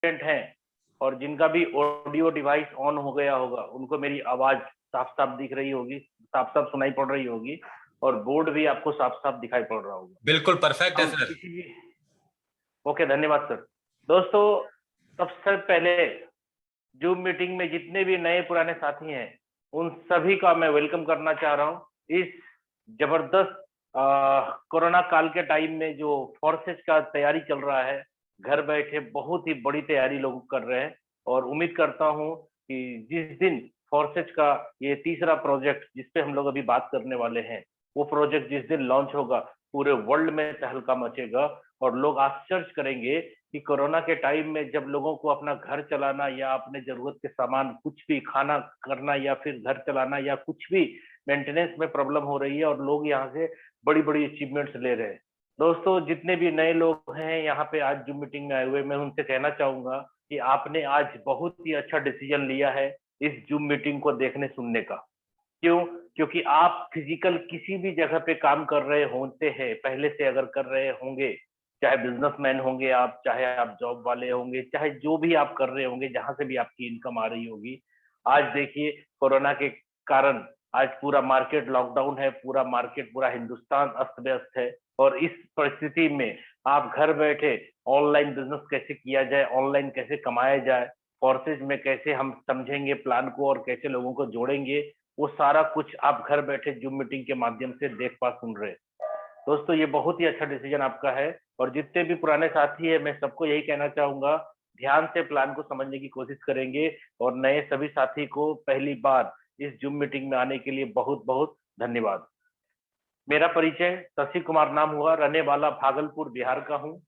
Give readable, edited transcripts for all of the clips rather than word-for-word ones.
Student हैं और जिनका भी ऑडियो डिवाइस ऑन हो गया होगा उनको मेरी आवाज साफ साफ दिख रही होगी, साफ साफ सुनाई पड़ रही होगी और बोर्ड भी आपको साफ साफ दिखाई पड़ रहा होगा। बिल्कुल परफेक्ट है सर। किसी भी ओके, धन्यवाद सर। दोस्तों, सबसे पहले जूम मीटिंग में जितने भी नए पुराने साथी हैं उन सभी का मैं वेलकम करना चाह रहा हूं। इस जबरदस्त कोरोना काल के टाइम में जो फोर्सेज का तैयारी चल रहा है, घर बैठे बहुत ही बड़ी तैयारी लोग कर रहे हैं और उम्मीद करता हूं कि जिस दिन फोर्सेज का ये तीसरा प्रोजेक्ट जिसपे हम लोग अभी बात करने वाले हैं, वो प्रोजेक्ट जिस दिन लॉन्च होगा पूरे वर्ल्ड में तहलका मचेगा और लोग आश्चर्य करेंगे कि कोरोना के टाइम में जब लोगों को अपना घर चलाना या अपने जरूरत के सामान कुछ भी खाना करना या फिर घर चलाना या कुछ भी मेंटेनेंस में प्रॉब्लम हो रही है और लोग यहाँ से बड़ी बड़ी अचीवमेंट्स ले रहे हैं। दोस्तों, जितने भी नए लोग हैं यहाँ पे आज जूम मीटिंग में आए हुए, मैं उनसे कहना चाहूंगा कि आपने आज बहुत ही अच्छा डिसीजन लिया है इस जूम मीटिंग को देखने सुनने का। क्यों? क्योंकि आप फिजिकल किसी भी जगह पे काम कर रहे होते हैं, पहले से अगर कर रहे होंगे, चाहे बिजनेसमैन होंगे आप, चाहे आप जॉब वाले होंगे, चाहे जो भी आप कर रहे होंगे, जहां से भी आपकी इनकम आ रही होगी। आज देखिए, कोरोना के कारण आज पूरा मार्केट लॉकडाउन है, पूरा मार्केट, पूरा हिंदुस्तान अस्त व्यस्त है और इस परिस्थिति में आप घर बैठे ऑनलाइन बिजनेस कैसे किया जाए, ऑनलाइन कैसे कमाया जाए, फोर्सेज में कैसे हम समझेंगे प्लान को और कैसे लोगों को जोड़ेंगे, वो सारा कुछ आप घर बैठे जूम मीटिंग के माध्यम से देख पा सुन रहे। दोस्तों, ये बहुत ही अच्छा डिसीजन आपका है और जितने भी पुराने साथी है मैं सबको यही कहना चाहूंगा, ध्यान से प्लान को समझने की कोशिश करेंगे और नए सभी साथी को पहली बार इस जूम मीटिंग में आने के लिए बहुत बहुत धन्यवाद। मेरा परिचय शशि कुमार नाम हुआ, रहने वाला भागलपुर बिहार का हूँ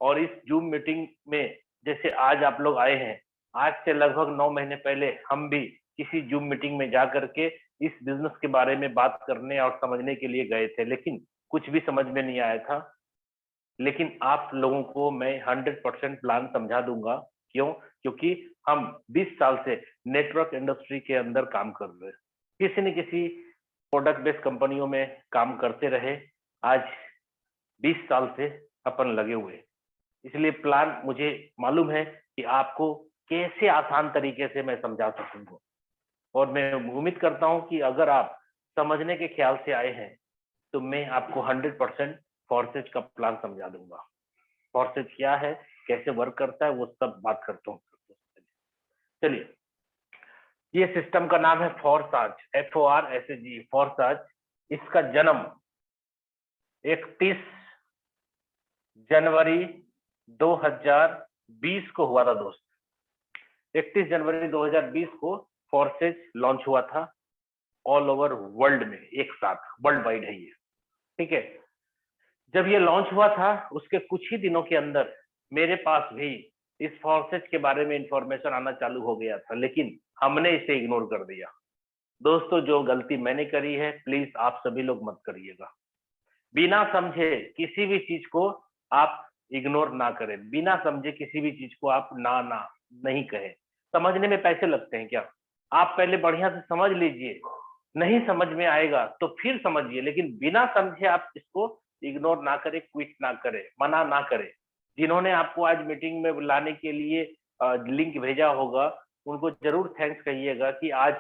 और इस जूम मीटिंग में जैसे आज आप लोग आए हैं, आज से लगभग 9 महीने पहले हम भी किसी जूम मीटिंग में जा करके इस बिजनेस के बारे में बात करने और समझने के लिए गए थे, लेकिन कुछ भी समझ में नहीं आया था। लेकिन आप लोगों को मैं 100% प्लान समझा दूंगा। क्यों? क्योंकि हम 20 साल से नेटवर्क इंडस्ट्री के अंदर काम कर रहे हैं, किसी न किसी प्रोडक्ट बेस्ड कंपनियों में काम करते रहे। आज 20 साल से अपन लगे हुए, इसलिए प्लान मुझे मालूम है कि आपको कैसे आसान तरीके से मैं समझा सकूंगा और मैं उम्मीद करता हूं कि अगर आप समझने के ख्याल से आए हैं तो मैं आपको 100% फोर्सेज का प्लान समझा दूंगा। फोर्सेज क्या है, कैसे वर्क करता है, वो सब बात करता हूँ। चलिए, ये सिस्टम का नाम है फोर्साज, FORSAG, फोर्साज। इसका जन्म 31 जनवरी 2020 को हुआ था दोस्त। 31 जनवरी 2020 को फोर्सेज लॉन्च हुआ था ऑल ओवर वर्ल्ड में, एक साथ वर्ल्ड वाइड है ये, ठीक है। जब ये लॉन्च हुआ था उसके कुछ ही दिनों के अंदर मेरे पास भी इस फोर्सेज के बारे में इंफॉर्मेशन आना चालू हो गया था, लेकिन हमने इसे इग्नोर कर दिया। दोस्तों, जो गलती मैंने करी है प्लीज आप सभी लोग मत करिएगा। बिना समझे किसी भी चीज को आप इग्नोर ना करें, बिना समझे किसी भी चीज को आप ना ना नहीं कहें। समझने में पैसे लगते हैं क्या? आप पहले बढ़िया से समझ लीजिए, नहीं समझ में आएगा तो फिर समझिए, लेकिन बिना समझे आप इसको इग्नोर ना करें, क्विट ना करें, मना ना करें। जिन्होंने आपको आज मीटिंग में लाने के लिए लिंक भेजा होगा उनको जरूर थैंक्स कहिएगा कि आज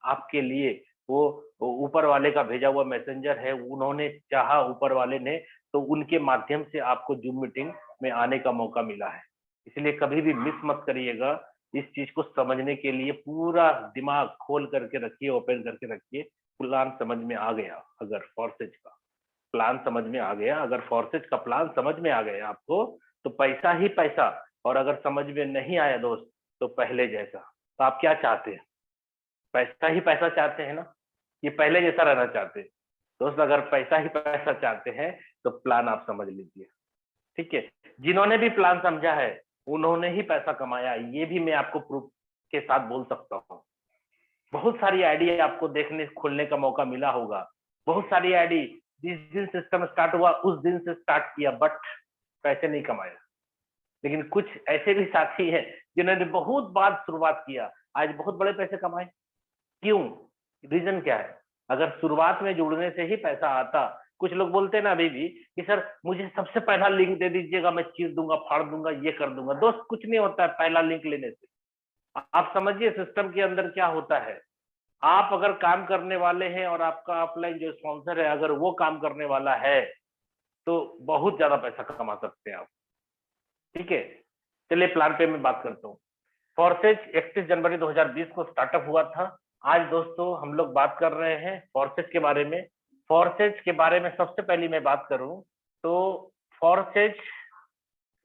आपके लिए वो ऊपर वाले का भेजा हुआ मैसेंजर है, उन्होंने चाहा ऊपर वाले ने, तो उनके माध्यम से आपको जूम मीटिंग में आने का मौका मिला है। इसलिए कभी भी मिस मत करिएगा। इस चीज को समझने के लिए पूरा दिमाग खोल करके रखिए, ओपन करके रखिए। प्लान समझ में आ गया, अगर फोर्सेज का प्लान समझ में आ गया, अगर फोर्सेज का प्लान समझ में आ गया आपको, तो पैसा ही पैसा। और अगर समझ में नहीं आया दोस्त, तो पहले जैसा। तो आप क्या चाहते हैं? पैसा ही पैसा चाहते हैं ना? ये पहले जैसा रहना चाहते हैं? दोस्त, अगर पैसा ही पैसा चाहते हैं तो प्लान आप समझ लीजिए, ठीक है। जिन्होंने भी प्लान समझा है उन्होंने ही पैसा कमाया, ये भी मैं आपको प्रूफ के साथ बोल सकता हूँ। बहुत सारी आईडी आपको देखने खोलने का मौका मिला होगा, बहुत सारी आईडी जिस दिन सिस्टम स्टार्ट हुआ उस दिन से स्टार्ट किया, बट पैसे नहीं कमाया। लेकिन कुछ ऐसे भी साथी हैं जिन्होंने बहुत बार शुरुआत किया, आज बहुत बड़े पैसे कमाए। क्यों? रीजन क्या है? अगर शुरुआत में जुड़ने से ही पैसा आता कुछ लोग बोलते हैं ना अभी भी कि सर मुझे सबसे पहला लिंक दे दीजिएगा, मैं चीर दूंगा, फाड़ दूंगा, ये कर दूंगा। दोस्त कुछ नहीं होता है पहला लिंक लेने से। आप समझिए सिस्टम के अंदर क्या होता है। आप अगर काम करने वाले हैं और आपका अपलाइन जो स्पॉन्सर है अगर वो काम करने वाला है तो बहुत ज्यादा पैसा कमा सकते हैं आप। ठीक है, चलिए प्लान पे मैं बात करता हूँ। फॉर्सेज 31 जनवरी 2020 को स्टार्टअप हुआ था। आज दोस्तों हम लोग बात कर रहे हैं फॉर्सेज के बारे में। फॉर्सेज के बारे में सबसे पहले मैं बात करूं तो फॉर्सेज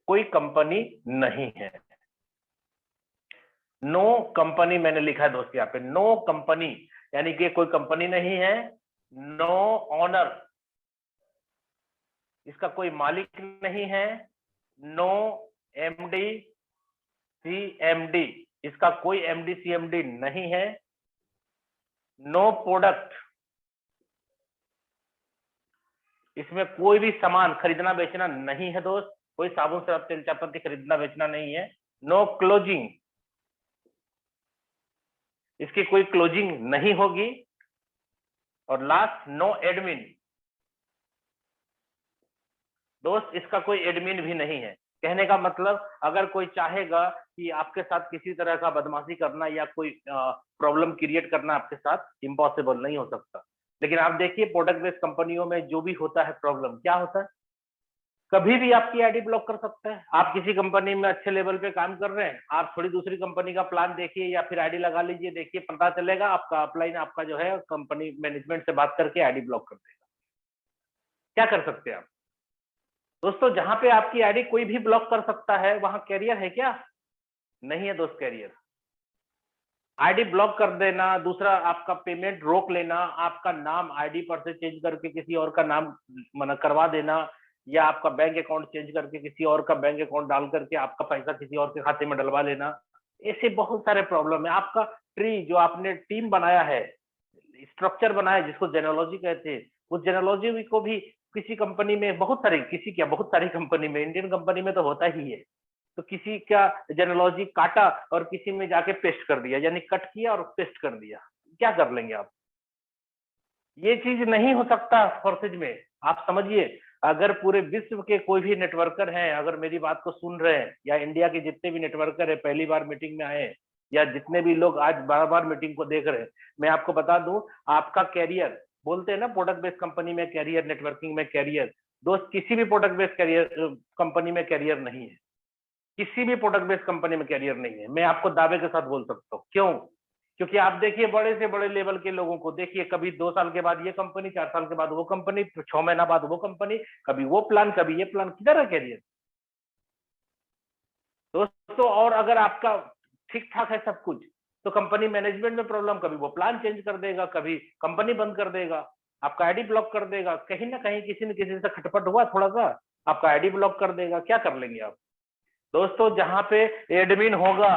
कोई कंपनी नहीं है। नो कंपनी मैंने लिखा है दोस्त यहाँ पे, नो कंपनी, यानी कि कोई कंपनी नहीं है। नो ऑनर, इसका कोई मालिक नहीं है। नो एमडी सीएमडी, इसका कोई एमडी सीएमडी नहीं है। नो प्रोडक्ट, इसमें कोई भी सामान खरीदना बेचना नहीं है दोस्त। कोई साबुन शराब तेल चायपत्ती खरीदना बेचना नहीं है। नो क्लोजिंग, इसकी कोई क्लोजिंग नहीं होगी। और लास्ट नो एडमिन, दोस्त इसका कोई एडमिन भी नहीं है। कहने का मतलब अगर कोई चाहेगा कि आपके साथ किसी तरह का बदमाशी करना या कोई प्रॉब्लम क्रिएट करना आपके साथ इम्पॉसिबल नहीं हो सकता। लेकिन आप देखिए प्रोडक्ट बेस्ड कंपनियों में जो भी होता है प्रॉब्लम क्या होता है, कभी भी आपकी आईडी ब्लॉक कर सकता है। आप किसी कंपनी में अच्छे लेवल पे काम कर रहे हैं, आप थोड़ी दूसरी कंपनी का प्लान देखिए या फिर आईडी लगा लीजिए, देखिए पता चलेगा आपका अपलाइन आपका जो है कंपनी मैनेजमेंट से बात करके आईडी ब्लॉक कर देगा। क्या कर सकते हैं आप दोस्तों? जहां पे आपकी आईडी कोई भी ब्लॉक कर सकता है वहां कैरियर है क्या? नहीं है दोस्त कैरियर। आईडी ब्लॉक कर देना, दूसरा आपका पेमेंट रोक लेना, आपका नाम आईडी पर से चेंज करके किसी और का नाम मना करवा देना, या आपका बैंक अकाउंट चेंज करके किसी और का बैंक अकाउंट डाल करके आपका पैसा किसी और के खाते में डलवा लेना, ऐसे बहुत सारे प्रॉब्लम है। आपका ट्री जो आपने टीम बनाया है, स्ट्रक्चर बनाया जिसको जेनोलॉजी कहते हैं, उस जेनोलॉजी को भी किसी कंपनी में बहुत सारी, किसी क्या बहुत सारी कंपनी में, इंडियन कंपनी में तो होता ही है, तो किसी का जेनोलॉजी काटा और किसी में जाके पेस्ट कर दिया, यानी कट किया और पेस्ट कर दिया। क्या कर लेंगे आप? ये चीज नहीं हो सकता फॉर्सेज में। आप समझिए, अगर पूरे विश्व के कोई भी नेटवर्कर हैं, अगर मेरी बात को सुन रहे हैं, या इंडिया के जितने भी नेटवर्कर है पहली बार मीटिंग में आए, या जितने भी लोग आज बार बार मीटिंग को देख रहे हैं, मैं आपको बता दूं, आपका कैरियर, बोलते हैं ना प्रोडक्ट बेस्ड कंपनी में कैरियर, नेटवर्किंग में कैरियर, दोस्त किसी भी प्रोडक्ट बेस्ड कैरियर कंपनी में कैरियर नहीं है। किसी भी प्रोडक्ट बेस्ड कंपनी में कैरियर नहीं है, मैं आपको दावे के साथ बोल सकता हूँ। क्यों? क्योंकि आप देखिए बड़े से बड़े लेवल के लोगों को देखिए, कभी 2 साल के बाद ये कंपनी, 4 साल के बाद वो कंपनी, 6 महीना बाद वो कंपनी, कभी वो प्लान कभी ये प्लान, किधर है कैरियर दोस्तों? और अगर आपका ठीक ठाक है सब कुछ, तो कंपनी मैनेजमेंट में प्रॉब्लम, कभी वो प्लान चेंज कर देगा, कभी कंपनी बंद कर देगा, आपका आईडी ब्लॉक कर देगा, कहीं ना कहीं किसी न किसी से खटपट हुआ थोड़ा सा, आपका आईडी ब्लॉक कर देगा। क्या कर लेंगे आप दोस्तों? जहां पे एडमिन होगा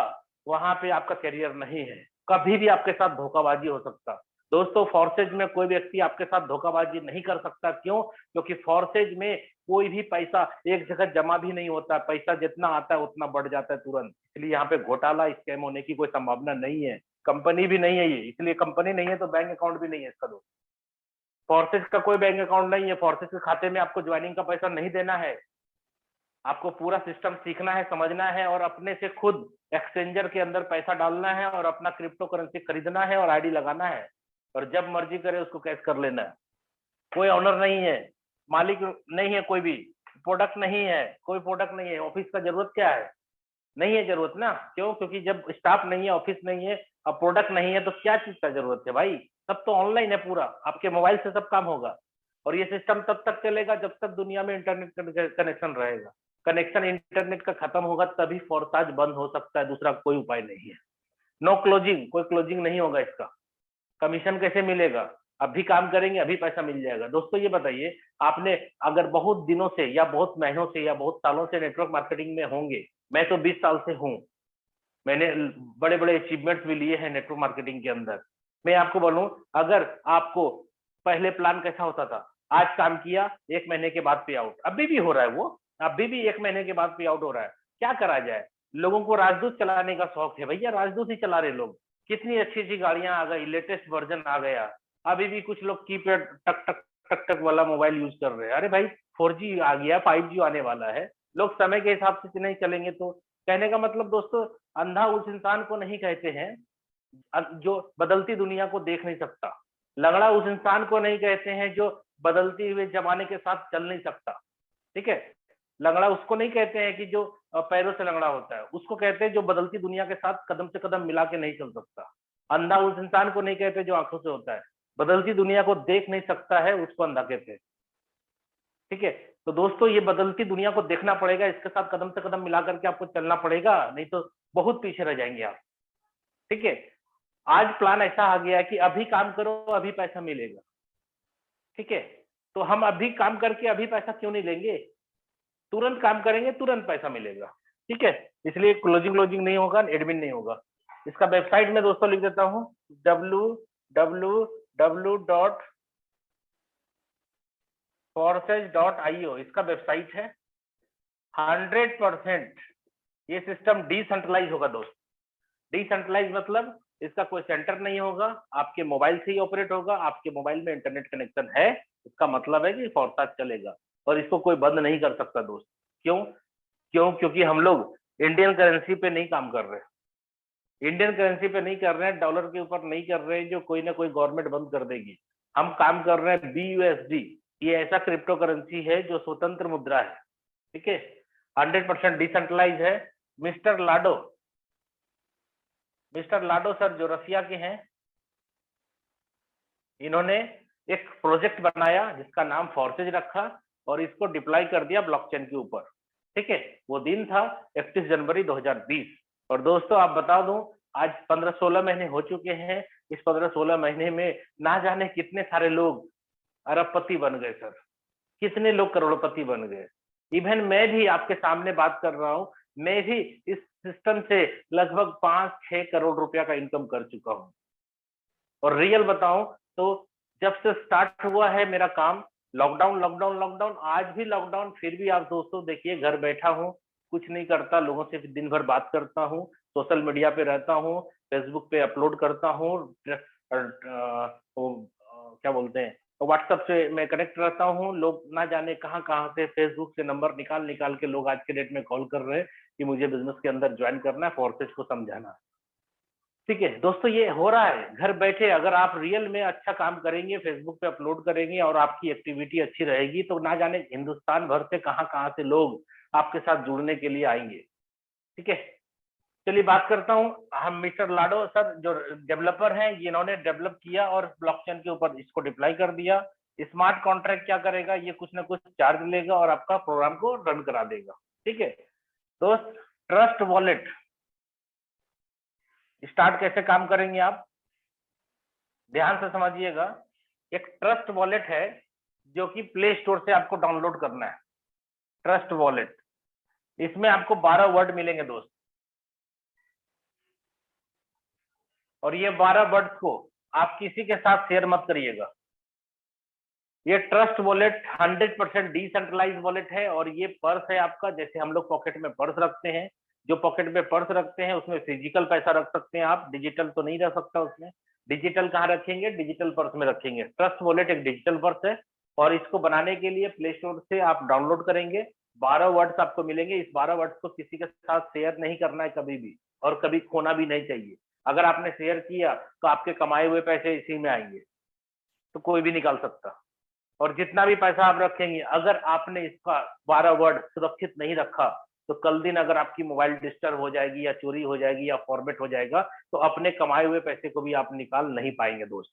वहां पे आपका करियर नहीं है। कभी भी आपके साथ धोखाबाजी हो सकता दोस्तों। फोर्सेज में कोई व्यक्ति आपके साथ धोखाबाजी नहीं कर सकता। क्यों? क्योंकि फोर्सेज में कोई भी पैसा एक जगह जमा भी नहीं होता, पैसा जितना आता है उतना बढ़ जाता है तुरंत। इसलिए यहाँ पे घोटाला, स्कैम होने की कोई संभावना नहीं है। कंपनी भी नहीं है ये, इसलिए कंपनी नहीं है तो बैंक अकाउंट भी नहीं है इसका दोस्त। फोर्सेज का कोई बैंक अकाउंट नहीं है, फोर्सेज के खाते में आपको ज्वाइनिंग का पैसा नहीं देना है। आपको पूरा सिस्टम सीखना है, समझना है, और अपने से खुद एक्सचेंजर के अंदर पैसा डालना है और अपना क्रिप्टो करेंसी खरीदना है और आईडी लगाना है, और जब मर्जी करे उसको कैश कर लेना है। कोई ऑनर नहीं है, मालिक नहीं है, कोई भी प्रोडक्ट नहीं है, कोई प्रोडक्ट नहीं है। ऑफिस का जरूरत क्या है? नहीं है जरूरत ना। क्यों? क्योंकि जब स्टाफ नहीं है, ऑफिस नहीं है, अब प्रोडक्ट नहीं है, तो क्या चीज का जरूरत है भाई? सब तो ऑनलाइन है, पूरा आपके मोबाइल से सब काम होगा। और ये सिस्टम तब तक चलेगा जब तक दुनिया में इंटरनेट कनेक्शन रहेगा। कनेक्शन इंटरनेट का खत्म होगा तभी फोर्साज बंद हो सकता है, दूसरा कोई उपाय नहीं है। नो क्लोजिंग, कोई क्लोजिंग नहीं होगा इसका। कमीशन कैसे मिलेगा? अभी काम करेंगे अभी पैसा मिल जाएगा। दोस्तों ये बताइए, आपने अगर बहुत दिनों से या बहुत महीनों से या बहुत सालों से नेटवर्क मार्केटिंग में होंगे, मैं तो 20 साल से हूँ, मैंने बड़े बड़े अचीवमेंट्स भी लिए हैं नेटवर्क मार्केटिंग के अंदर। मैं आपको बोलूं, अगर आपको पहले प्लान कैसा होता था, आज काम किया 1 महीने के बाद पे आउट, अभी भी हो रहा है वो, अभी भी 1 महीने के बाद पे आउट हो रहा है। क्या करा जाए? लोगों को राजदूत चलाने का शौक है भैया, राजदूत ही चला रहे लोग। कितनी अच्छी अच्छी गाड़ियां आ गई, लेटेस्ट वर्जन आ गया, अभी भी कुछ लोग कीपैड टक टक टक टक वाला मोबाइल यूज कर रहे हैं। अरे भाई 4G आ गया, 5G आने वाला है, लोग समय के हिसाब से नहीं चलेंगे। तो कहने का मतलब दोस्तों, अंधा उस इंसान को नहीं कहते हैं जो बदलती दुनिया को देख नहीं सकता। लंगड़ा उस इंसान को नहीं कहते हैं जो बदलती हुए जमाने के साथ चल नहीं सकता। ठीक है, लंगड़ा उसको नहीं कहते हैं कि जो पैरों से लंगड़ा होता है, उसको कहते हैं जो बदलती दुनिया के साथ कदम से कदम मिला के नहीं चल सकता। अंधा उस इंसान को नहीं कहते जो आंखों से होता है, बदलती दुनिया को देख नहीं सकता है, उसको अंधा कहते हैं। ठीक है, तो दोस्तों ये बदलती दुनिया को देखना पड़ेगा, इसके साथ कदम से कदम मिला करके आपको चलना पड़ेगा, नहीं तो बहुत पीछे रह जाएंगे आप। ठीक है, आज प्लान ऐसा आ गया कि अभी काम करो अभी पैसा मिलेगा। ठीक है, तो हम अभी काम करके अभी पैसा क्यों नहीं लेंगे, तुरंत काम करेंगे तुरंत पैसा मिलेगा। ठीक है, इसलिए क्लोजिंग क्लोजिंग नहीं होगा, एडमिन नहीं होगा। इसका वेबसाइट में दोस्तों लिख देता हूं, www.forces.io इसका वेबसाइट है। 100% ये सिस्टम डिसेंट्रलाइज होगा दोस्त। डिसेंट्रलाइज मतलब इसका कोई सेंटर नहीं होगा, आपके मोबाइल से ही ऑपरेट होगा। आपके मोबाइल में इंटरनेट कनेक्शन है, इसका मतलब है कि फोरसाज चलेगा और इसको कोई बंद नहीं कर सकता दोस्त। क्यों? क्योंकि हम लोग इंडियन करेंसी पे नहीं काम कर रहे, इंडियन करेंसी पे नहीं कर रहे हैं, डॉलर के ऊपर नहीं कर रहे हैं जो कोई ना कोई गवर्नमेंट बंद कर देगी। हम काम कर रहे हैं BUSD, ये ऐसा क्रिप्टो करेंसी है जो स्वतंत्र मुद्रा है। ठीक है, 100% डिसेंट्रलाइज है। मिस्टर लाडो सर जो रसिया के हैं, इन्होंने एक प्रोजेक्ट बनाया जिसका नाम फॉर्सेज रखा और इसको डिप्लॉय कर दिया ब्लॉकचेन के ऊपर। ठीक है, वो दिन था 31 जनवरी 2020। और दोस्तों आप बता दूं, आज 15-16 महीने हो चुके हैं। इस 15-16 महीने में ना जाने कितने सारे लोग अरबपति बन गए सर, कितने लोग करोड़पति बन गए। इवन मैं भी आपके सामने बात कर रहा हूं, मैं भी इस सिस्टम से लगभग 5-6 करोड़ रुपया का इनकम कर चुका हूं। और रियल बताऊं तो जब से स्टार्ट हुआ है मेरा काम, लॉकडाउन लॉकडाउन लॉकडाउन, आज भी लॉकडाउन, फिर भी आप दोस्तों देखिए घर बैठा हूं, कुछ नहीं करता, लोगों से दिन भर बात करता हूं, सोशल मीडिया पे रहता हूं, फेसबुक पे अपलोड करता हूं, क्या बोलते हैं, व्हाट्सएप से मैं कनेक्ट रहता हूं। लोग ना जाने कहां कहां से फेसबुक से नंबर निकाल निकाल के लोग आज के डेट में कॉल कर रहे हैं कि मुझे बिजनेस के अंदर ज्वाइन करना है, फोर्सेज को समझाना। ठीक है दोस्तों, ये हो रहा है घर बैठे। अगर आप रियल में अच्छा काम करेंगे, फेसबुक पे अपलोड करेंगे और आपकी एक्टिविटी अच्छी रहेगी, तो ना जाने हिंदुस्तान भर से कहां कहां से लोग आपके साथ जुड़ने के लिए आएंगे। ठीक है, चलिए बात करता हूं। हम मिस्टर लाडो सर जो डेवलपर हैं, इन्होंने डेवलप किया और ब्लॉकचेन के ऊपर इसको डिप्लॉय कर दिया। स्मार्ट कॉन्ट्रैक्ट क्या करेगा, ये कुछ ना कुछ चार्ज लेगा और आपका प्रोग्राम को रन करा देगा। ठीक है दोस्त, ट्रस्ट वॉलेट स्टार्ट कैसे काम करेंगे आप ध्यान से समझिएगा। एक ट्रस्ट वॉलेट है जो कि प्ले स्टोर से आपको डाउनलोड करना है। ट्रस्ट वॉलेट, इसमें आपको 12 वर्ड मिलेंगे दोस्त, और ये 12 वर्ड्स को आप किसी के साथ शेयर मत करिएगा। ये ट्रस्ट वॉलेट 100% डिसेंट्रलाइज वॉलेट है और ये पर्स है आपका, जैसे हम लोग पॉकेट में पर्स रखते हैं, जो पॉकेट में पर्स रखते हैं उसमें फिजिकल पैसा रख सकते हैं आप, डिजिटल तो नहीं रख सकता उसमें। डिजिटल कहाँ रखेंगे, डिजिटल पर्स में रखेंगे। ट्रस्ट वॉलेट एक डिजिटल पर्स है और इसको बनाने के लिए प्ले स्टोर से आप डाउनलोड करेंगे। 12 वर्ड्स आपको मिलेंगे। इस 12 वर्ड्स को किसी के साथ शेयर नहीं करना है कभी भी, और कभी खोना भी नहीं चाहिए। अगर आपने शेयर किया तो आपके कमाए हुए पैसे इसी में आएंगे, तो कोई भी निकाल सकता। और जितना भी पैसा आप रखेंगे, अगर आपने इसका 12 वर्ड सुरक्षित नहीं रखा, तो कल दिन अगर आपकी मोबाइल डिस्टर्ब हो जाएगी या चोरी हो जाएगी या फॉर्मेट हो जाएगा, तो अपने कमाए हुए पैसे को भी आप निकाल नहीं पाएंगे दोस्त।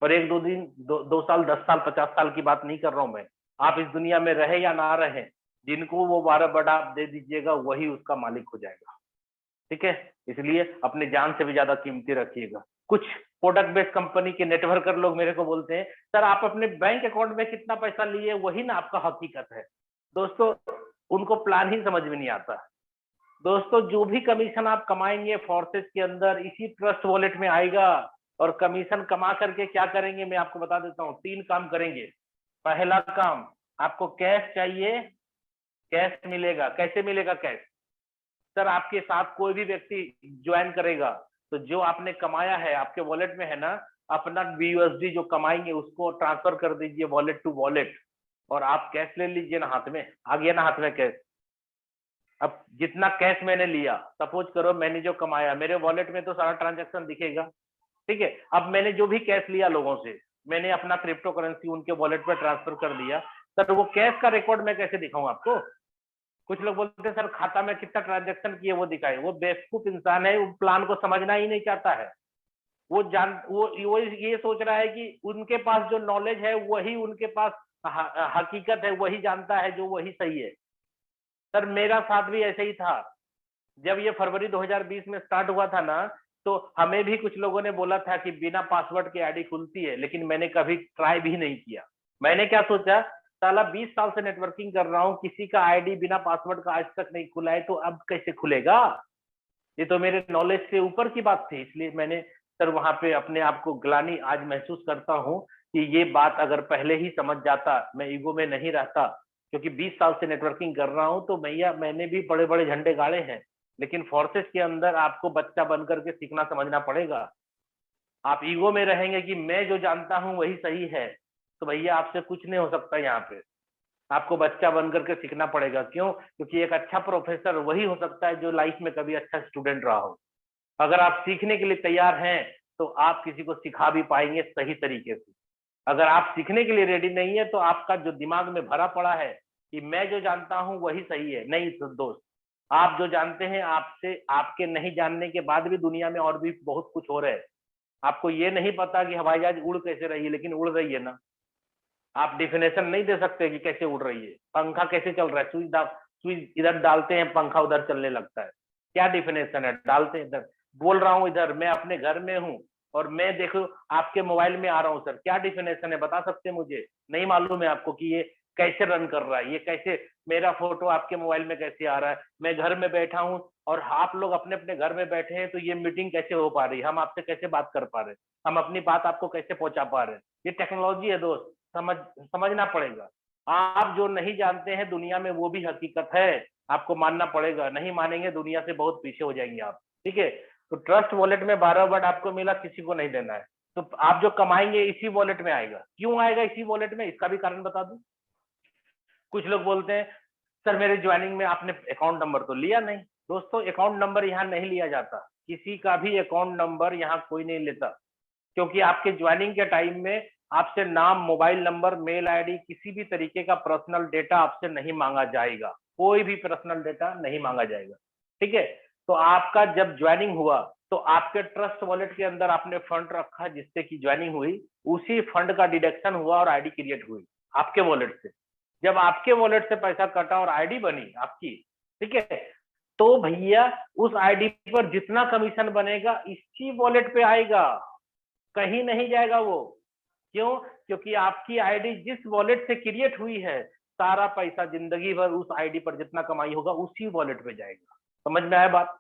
और 1-2 दिन, 2 साल, 10 साल, 50 साल की बात नहीं कर रहा हूं मैं। आप इस दुनिया में रहे या ना रहे, जिनको वो 12 वर्ड आप दे दीजिएगा वही उसका मालिक हो जाएगा। ठीक है, इसलिए अपनी जान से भी ज्यादा कीमती रखिएगा। कुछ प्रोडक्ट बेस्ड कंपनी के नेटवर्कर लोग मेरे को बोलते हैं, सर आप अपने बैंक अकाउंट में कितना पैसा लिए, वही ना आपका हकीकत है। दोस्तों उनको प्लान ही समझ में नहीं आता। दोस्तों जो भी कमीशन आप कमाएंगे फोर्सेज के अंदर इसी ट्रस्ट वॉलेट में आएगा। और कमीशन कमा करके क्या करेंगे मैं आपको बता देता हूँ। 3 काम करेंगे। पहला काम, आपको कैश चाहिए, कैश मिलेगा। कैसे मिलेगा कैश? सर आपके साथ कोई भी व्यक्ति ज्वाइन करेगा तो जो आपने कमाया है आपके वॉलेट में है ना, अपना BUSD जो कमाएंगे उसको ट्रांसफर कर दीजिए वॉलेट टू वॉलेट, और आप कैश ले लीजिए ना हाथ में। आ गया ना हाथ में कैश। अब जितना कैश मैंने लिया, सपोज करो मैंने जो कमाया, मेरे वॉलेट में तो सारा ट्रांजेक्शन दिखेगा, ठीक है। अब मैंने जो भी कैश लिया लोगों से, मैंने अपना क्रिप्टो करेंसी उनके वॉलेट पे ट्रांसफर कर दिया, सर वो कैश का रिकॉर्ड मैं कैसे दिखाऊं आपको? कुछ लोग बोलते हैं सर खाता में कितना ट्रांजेक्शन किए वो दिखाए। वो बेवकूफ इंसान है, वो प्लान को समझना ही नहीं चाहता है। वो ये सोच रहा है कि उनके पास जो नॉलेज है वही उनके पास हकीकत है, वही जानता है जो वही सही है। सर मेरा साथ भी ऐसे ही था। जब ये फरवरी 2020 में स्टार्ट हुआ था ना, तो हमें भी कुछ लोगों ने बोला था कि बिना पासवर्ड के आईडी खुलती है, लेकिन मैंने कभी ट्राई भी नहीं किया। मैंने क्या सोचा, साला 20 साल से नेटवर्किंग कर रहा हूँ, किसी का आईडी बिना पासवर्ड का आज तक नहीं खुला है, तो अब कैसे खुलेगा? ये तो मेरे नॉलेज से ऊपर की बात थी। इसलिए मैंने सर वहां पे अपने आप को ग्लानि आज महसूस करता हूँ कि ये बात अगर पहले ही समझ जाता, मैं ईगो में नहीं रहता। क्योंकि 20 साल से नेटवर्किंग कर रहा हूँ, तो भैया मैंने भी बड़े बड़े झंडे गाड़े हैं, लेकिन फोर्सेस के अंदर आपको बच्चा बन करके सीखना समझना पड़ेगा। आप ईगो में रहेंगे कि मैं जो जानता हूँ वही सही है, तो भैया आपसे कुछ नहीं हो सकता। यहाँ पे आपको बच्चा बन करके सीखना पड़ेगा। क्यों? क्योंकि एक अच्छा प्रोफेसर वही हो सकता है जो लाइफ में कभी अच्छा स्टूडेंट रहा हो। अगर आप सीखने के लिए तैयार हैं, तो आप किसी को सिखा भी पाएंगे सही तरीके से। अगर आप सीखने के लिए रेडी नहीं है, तो आपका जो दिमाग में भरा पड़ा है कि मैं जो जानता हूं वही सही है, नहीं तो दोस्त, आप जो जानते हैं, आपसे आपके नहीं जानने के बाद भी दुनिया में और भी बहुत कुछ हो रहा है। आपको ये नहीं पता कि हवाई जहाज उड़ कैसे रही है, लेकिन उड़ रही है ना। आप डिफिनेशन नहीं दे सकते कि कैसे उड़ रही है। पंखा कैसे चल रहा है, स्विच इधर डालते हैं, पंखा उधर चलने लगता है। क्या डिफिनेशन है? डालते हैं इधर, बोल रहा हूं इधर, मैं अपने घर में हूं और मैं देखो आपके मोबाइल में आ रहा हूं। सर क्या डिफिनेशन है, बता सकते हैं मुझे? नहीं मालूम है आपको कि ये कैसे रन कर रहा है, ये कैसे मेरा फोटो आपके मोबाइल में कैसे आ रहा है? मैं घर में बैठा हूं और आप लोग अपने अपने घर में बैठे हैं, तो ये मीटिंग कैसे हो पा रही है? हम आपसे कैसे बात कर पा रहे हैं? हम अपनी बात आपको कैसे पहुंचा पा रहे हैं? ये टेक्नोलॉजी है दोस्त, समझना पड़ेगा। आप जो नहीं जानते हैं दुनिया में, वो भी हकीकत है, आपको मानना पड़ेगा। नहीं मानेंगे, दुनिया से बहुत पीछे हो जाएंगे आप, ठीक है। तो ट्रस्ट वॉलेट में 12 वर्ड आपको मिला, किसी को नहीं देना है। तो आप जो कमाएंगे इसी वॉलेट में आएगा। क्यों आएगा इसी वॉलेट में, इसका भी कारण बता दूं। कुछ लोग बोलते हैं सर मेरे ज्वाइनिंग में आपने अकाउंट नंबर तो लिया नहीं। दोस्तों अकाउंट नंबर यहाँ नहीं लिया जाता, किसी का भी अकाउंट नंबर यहाँ कोई नहीं लेता। क्योंकि आपके ज्वाइनिंग के टाइम में आपसे नाम, मोबाइल नंबर, मेल आईडी, किसी भी तरीके का पर्सनल डेटा आपसे नहीं मांगा जाएगा। कोई भी पर्सनल डेटा नहीं मांगा जाएगा, ठीक है। तो आपका जब ज्वाइनिंग हुआ, तो आपके ट्रस्ट वॉलेट के अंदर आपने फंड रखा जिससे कि ज्वाइनिंग हुई, उसी फंड का डिडक्शन हुआ और आईडी क्रिएट हुई आपके वॉलेट से। जब आपके वॉलेट से पैसा कटा और आईडी बनी आपकी, ठीक है, तो भैया उस आईडी पर जितना कमीशन बनेगा इसी वॉलेट पे आएगा, कहीं नहीं जाएगा वो। क्यों? क्योंकि आपकी आईडी जिस वॉलेट से क्रिएट हुई है, सारा पैसा जिंदगी भर उस आईडी पर जितना कमाई होगा उसी वॉलेट पे जाएगा। समझ में आया बात?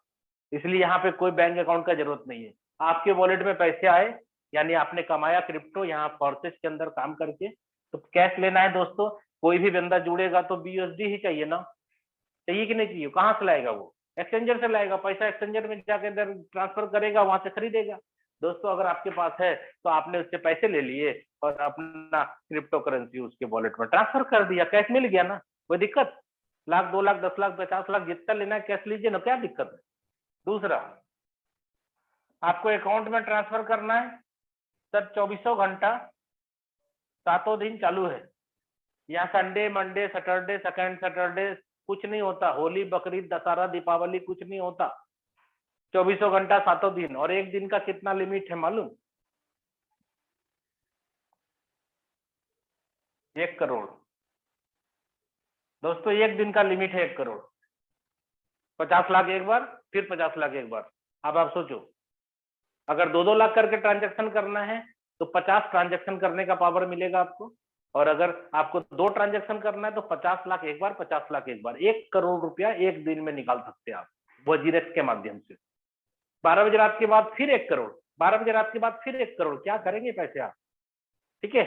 इसलिए यहाँ पे कोई बैंक अकाउंट का जरूरत नहीं है। आपके वॉलेट में पैसे आए, यानी आपने कमाया क्रिप्टो यहाँ फोर्सेस के अंदर काम करके, तो कैश लेना है दोस्तों। कोई भी बंदा जुड़ेगा तो BUSD ही चाहिए ना, चाहिए कि नहीं चाहिए? कहाँ से लाएगा वो? एक्सचेंजर से लाएगा। पैसा एक्सचेंजर में जाकर इधर ट्रांसफर करेगा, वहां से खरीदेगा। दोस्तों अगर आपके पास है तो आपने उससे पैसे ले लिए और अपना क्रिप्टो करेंसी उसके वॉलेट में ट्रांसफर कर दिया, कैश मिल गया ना। कोई दिक्कत? लाख, 2 लाख, 10 लाख, 50 लाख, जितना लेना है कैश लीजिए ना, क्या दिक्कत है? दूसरा, आपको अकाउंट में ट्रांसफर करना है, सर 24 घंटा 7 दिन चालू है। यहाँ Sunday, Monday, Saturday, second Saturday कुछ नहीं होता। होली, बकरीद, दशहरा, दीपावली कुछ नहीं होता। 24 घंटा 7 दिन। और एक दिन का कितना लिमिट है मालूम? 1 करोड़। दोस्तों एक दिन का लिमिट है 1 करोड़। 50 लाख एक बार, फिर 50 लाख एक बार। अब आप सोचो, अगर 2-2 लाख करके ट्रांजेक्शन करना है तो 50 ट्रांजेक्शन करने का पावर मिलेगा आपको। और अगर आपको 2 ट्रांजेक्शन करना है तो 50 लाख एक बार, 50 लाख एक बार। 1 करोड़ रुपया एक दिन में निकाल सकते हैं आप वजीरेक्स के माध्यम से। 12 बजे रात के बाद फिर 1 करोड़, 12 बजे रात के बाद फिर 1 करोड़। क्या करेंगे पैसे आप? ठीक है।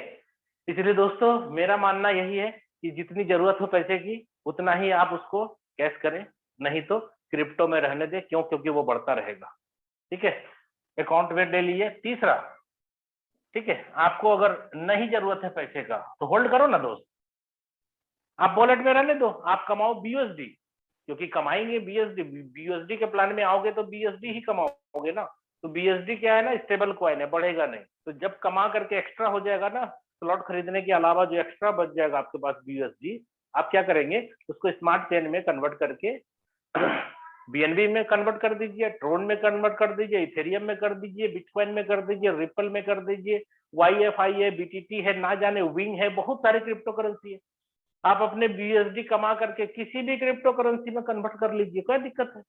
इसलिए दोस्तों मेरा मानना यही है कि जितनी जरूरत हो पैसे की, उतना ही आप उसको कैश करें, नहीं तो क्रिप्टो में रहने दें। क्यों? क्योंकि वो बढ़ता रहेगा, ठीक है। अकाउंट में ले लिए। तीसरा, ठीक है, आपको अगर नहीं जरूरत है पैसे का तो होल्ड करो ना दोस्त, आप वॉलेट में रहने दो, आप कमाओ बीयूएसडी, क्योंकि कमाएंगे बीएसडी, बीयूएसडी के प्लान में आओगे तो बीएसडी ही कमाओगे ना। तो बीएसडी क्या है ना, स्टेबल कॉइन है, बढ़ेगा नहीं। तो जब कमा करके एक्स्ट्रा हो जाएगा ना, स्लॉट खरीदने के अलावा जो एक्स्ट्रा बच जाएगा आपके पास बीयूएसडी, आप क्या करेंगे, उसको स्मार्ट चेन में कन्वर्ट करके बीएनबी में कन्वर्ट कर दीजिए, ट्रोन में कन्वर्ट कर दीजिए, इथेरियम में कर दीजिए, बिटकॉइन में कर दीजिए, रिपल में कर दीजिए, YFI है, बीटीटी है, ना जाने विंग है, बहुत सारे क्रिप्टो करेंसी है। आप अपने बीएसडी कमा करके किसी भी क्रिप्टो करेंसी में कन्वर्ट कर लीजिए, कोई दिक्कत है,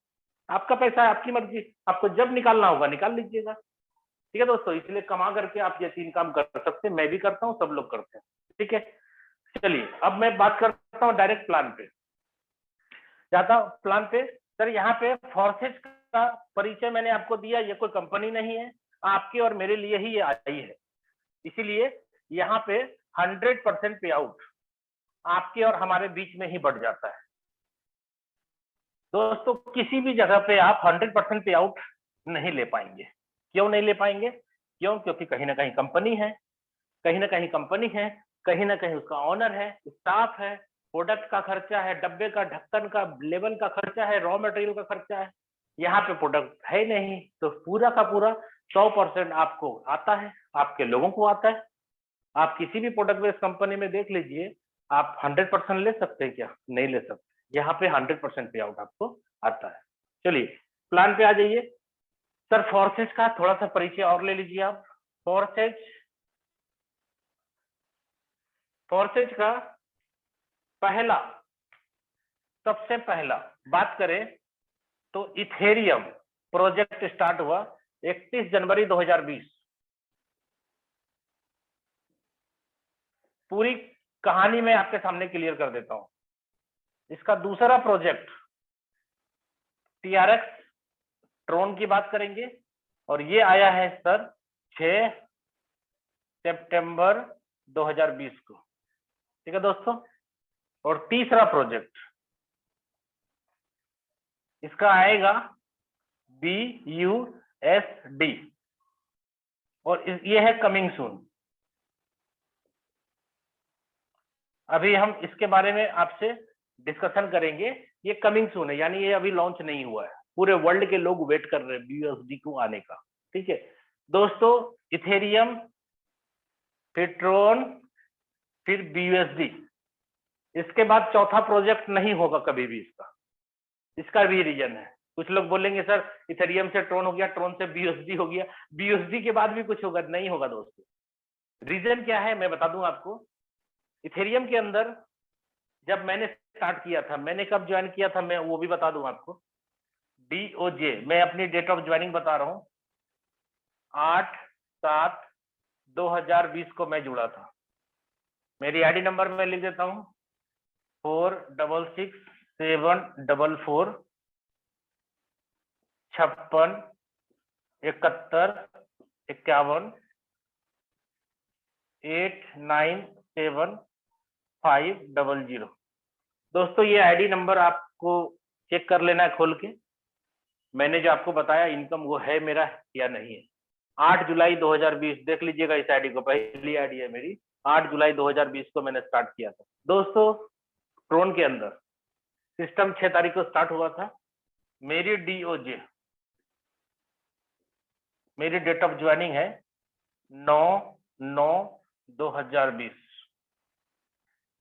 आपका पैसा है, आपकी मर्जी, आपको जब निकालना होगा निकाल लीजिएगा। ठीक है दोस्तों, इसलिए कमा करके आप ये 3 काम कर सकते हैं, मैं भी करता हूँ, सब लोग करते हैं। ठीक है, चलिए अब मैं बात करता हूँ डायरेक्ट प्लान पे, जाता हूँ प्लान पे। सर यहाँ पे फॉर्सेज का परिचय मैंने आपको दिया, ये कोई कंपनी नहीं है, आपके और मेरे लिए ही ये आई है, इसीलिए यहाँ पे 100% पे आउट आपके और हमारे बीच में ही बढ़ जाता है। दोस्तों किसी भी जगह पे आप 100% पे आउट नहीं ले पाएंगे। क्यों नहीं ले पाएंगे? क्यों? क्योंकि कहीं ना कहीं कंपनी है, कहीं ना कहीं कंपनी है, कहीं ना कहीं उसका ऑनर है, स्टाफ है, प्रोडक्ट का खर्चा है, डब्बे का ढक्कन का लेवल का खर्चा है, रॉ मटेरियल का खर्चा है। यहाँ पे प्रोडक्ट है नहीं, तो पूरा का पूरा 100% आपको आता है, आपके लोगों को आता है। आप किसी भी प्रोडक्ट बेस्ड कंपनी में देख लीजिए, आप 100% ले सकते हैं क्या? नहीं ले सकते। यहाँ पे 100% पे आउट आपको आता है। चलिए प्लान पे आ जाइए। सर फोर्सेज का थोड़ा सा परिचय और ले लीजिए आप। फोर्सेज का पहला, सबसे पहला बात करें तो इथेरियम प्रोजेक्ट स्टार्ट हुआ 31 जनवरी 2020। पूरी कहानी मैं आपके सामने क्लियर कर देता हूं। इसका दूसरा प्रोजेक्ट TRX ट्रोन की बात करेंगे, और ये आया है सर 6 सितंबर 2020 को। ठीक है दोस्तों, और तीसरा प्रोजेक्ट इसका आएगा BUSD, और ये है कमिंग सून। अभी हम इसके बारे में आपसे डिस्कशन करेंगे। ये कमिंग सून है, यानी ये अभी लॉन्च नहीं हुआ है, पूरे वर्ल्ड के लोग वेट कर रहे हैं BUSD को आने का। ठीक है दोस्तों, इथेरियम, फिर ट्रोन, फिर BUSD, इसके बाद चौथा प्रोजेक्ट नहीं होगा कभी भी इसका। इसका भी रीजन है, कुछ लोग बोलेंगे सर इथेरियम से ट्रोन हो गया, ट्रोन से BUSD हो गया, BUSD के बाद भी कुछ होगा, नहीं होगा दोस्तों। रीजन क्या है मैं बता दूं आपको। इथेरियम के अंदर जब मैंने स्टार्ट किया था, मैंने कब ज्वाइन किया था मैं वो भी बता दूं आपको। DOJ, मैं अपनी डेट ऑफ ज्वाइनिंग बता रहा हूँ, 8/7/2020 को मैं जुड़ा था। मेरी ID नंबर मैं लिख देता हूँ 466744 56 71 51 897500। दोस्तों ये ID नंबर आपको चेक कर लेना है खोल के, मैंने जो आपको बताया इनकम वो है मेरा या नहीं है। 8 जुलाई 2020 देख लीजिएगा इस ID को, पहली ID है मेरी, 8 जुलाई 2020 को मैंने स्टार्ट किया था। दोस्तों ट्रोन के अंदर सिस्टम 6 तारीख को स्टार्ट हुआ था। मेरी DOJ, मेरी डेट ऑफ ज्वाइनिंग है 9/9/2020।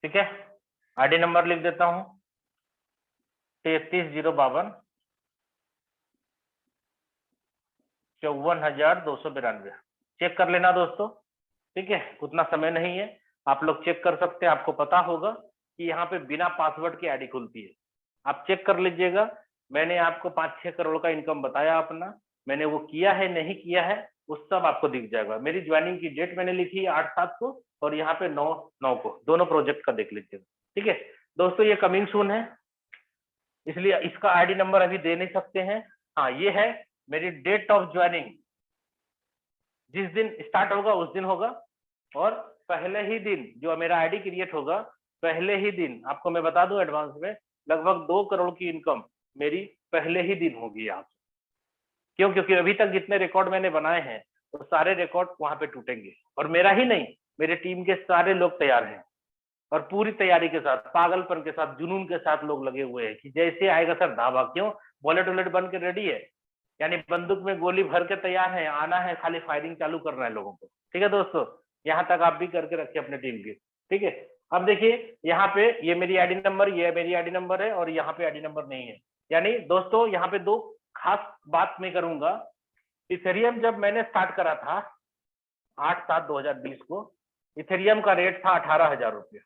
ठीक है, ID नंबर लिख देता हूं 33052 54,292। चेक कर लेना दोस्तों। ठीक है, उतना समय नहीं है, आप लोग चेक कर सकते हैं। आपको पता होगा कि यहाँ पे बिना पासवर्ड की ID खुलती है, आप चेक कर लीजिएगा। मैंने आपको 5-6 करोड़ का इनकम बताया अपना, मैंने वो किया है नहीं किया है वो सब आपको दिख जाएगा। मेरी ज्वाइनिंग की डेट मैंने लिखी है 8/7 को, और यहाँ पे 9/9 को, दोनों प्रोजेक्ट का देख लीजिएगा। ठीक है दोस्तों, ये कमिंग सून है, इसलिए इसका ID नंबर अभी दे नहीं सकते हैं। हाँ ये है मेरी डेट ऑफ ज्वाइनिंग, जिस दिन स्टार्ट होगा उस दिन होगा, और पहले ही दिन जो मेरा ID क्रिएट होगा, पहले ही दिन आपको मैं बता दूं एडवांस में, लगभग 2 करोड़ की इनकम मेरी पहले ही दिन होगी यहाँ से। क्यों? क्योंकि अभी तक जितने रिकॉर्ड मैंने बनाए हैं तो सारे रिकॉर्ड वहां पे टूटेंगे। और मेरा ही नहीं, मेरे टीम के सारे लोग तैयार हैं और पूरी तैयारी के साथ, पागलपन के साथ, जुनून के साथ लोग लगे हुए हैं कि जैसे आएगा सर धावा। क्यों? वॉलेट वॉलेट बन के रेडी है, यानी बंदूक में गोली भर के तैयार है, आना है, खाली फायरिंग चालू करना है लोगों को। ठीक है दोस्तों, यहाँ तक आप भी करके रखिए अपने टीम की। ठीक है, अब देखिए यहाँ पे ये मेरी आईडी नंबर, ये मेरी आईडी नंबर है और यहाँ पे आईडी नंबर नहीं है। यानी दोस्तों यहाँ पे दो खास बात मैं करूंगा। इथेरियम जब मैंने स्टार्ट करा था 8/7/2020 को, इथेरियम का रेट था 18,000 रुपये।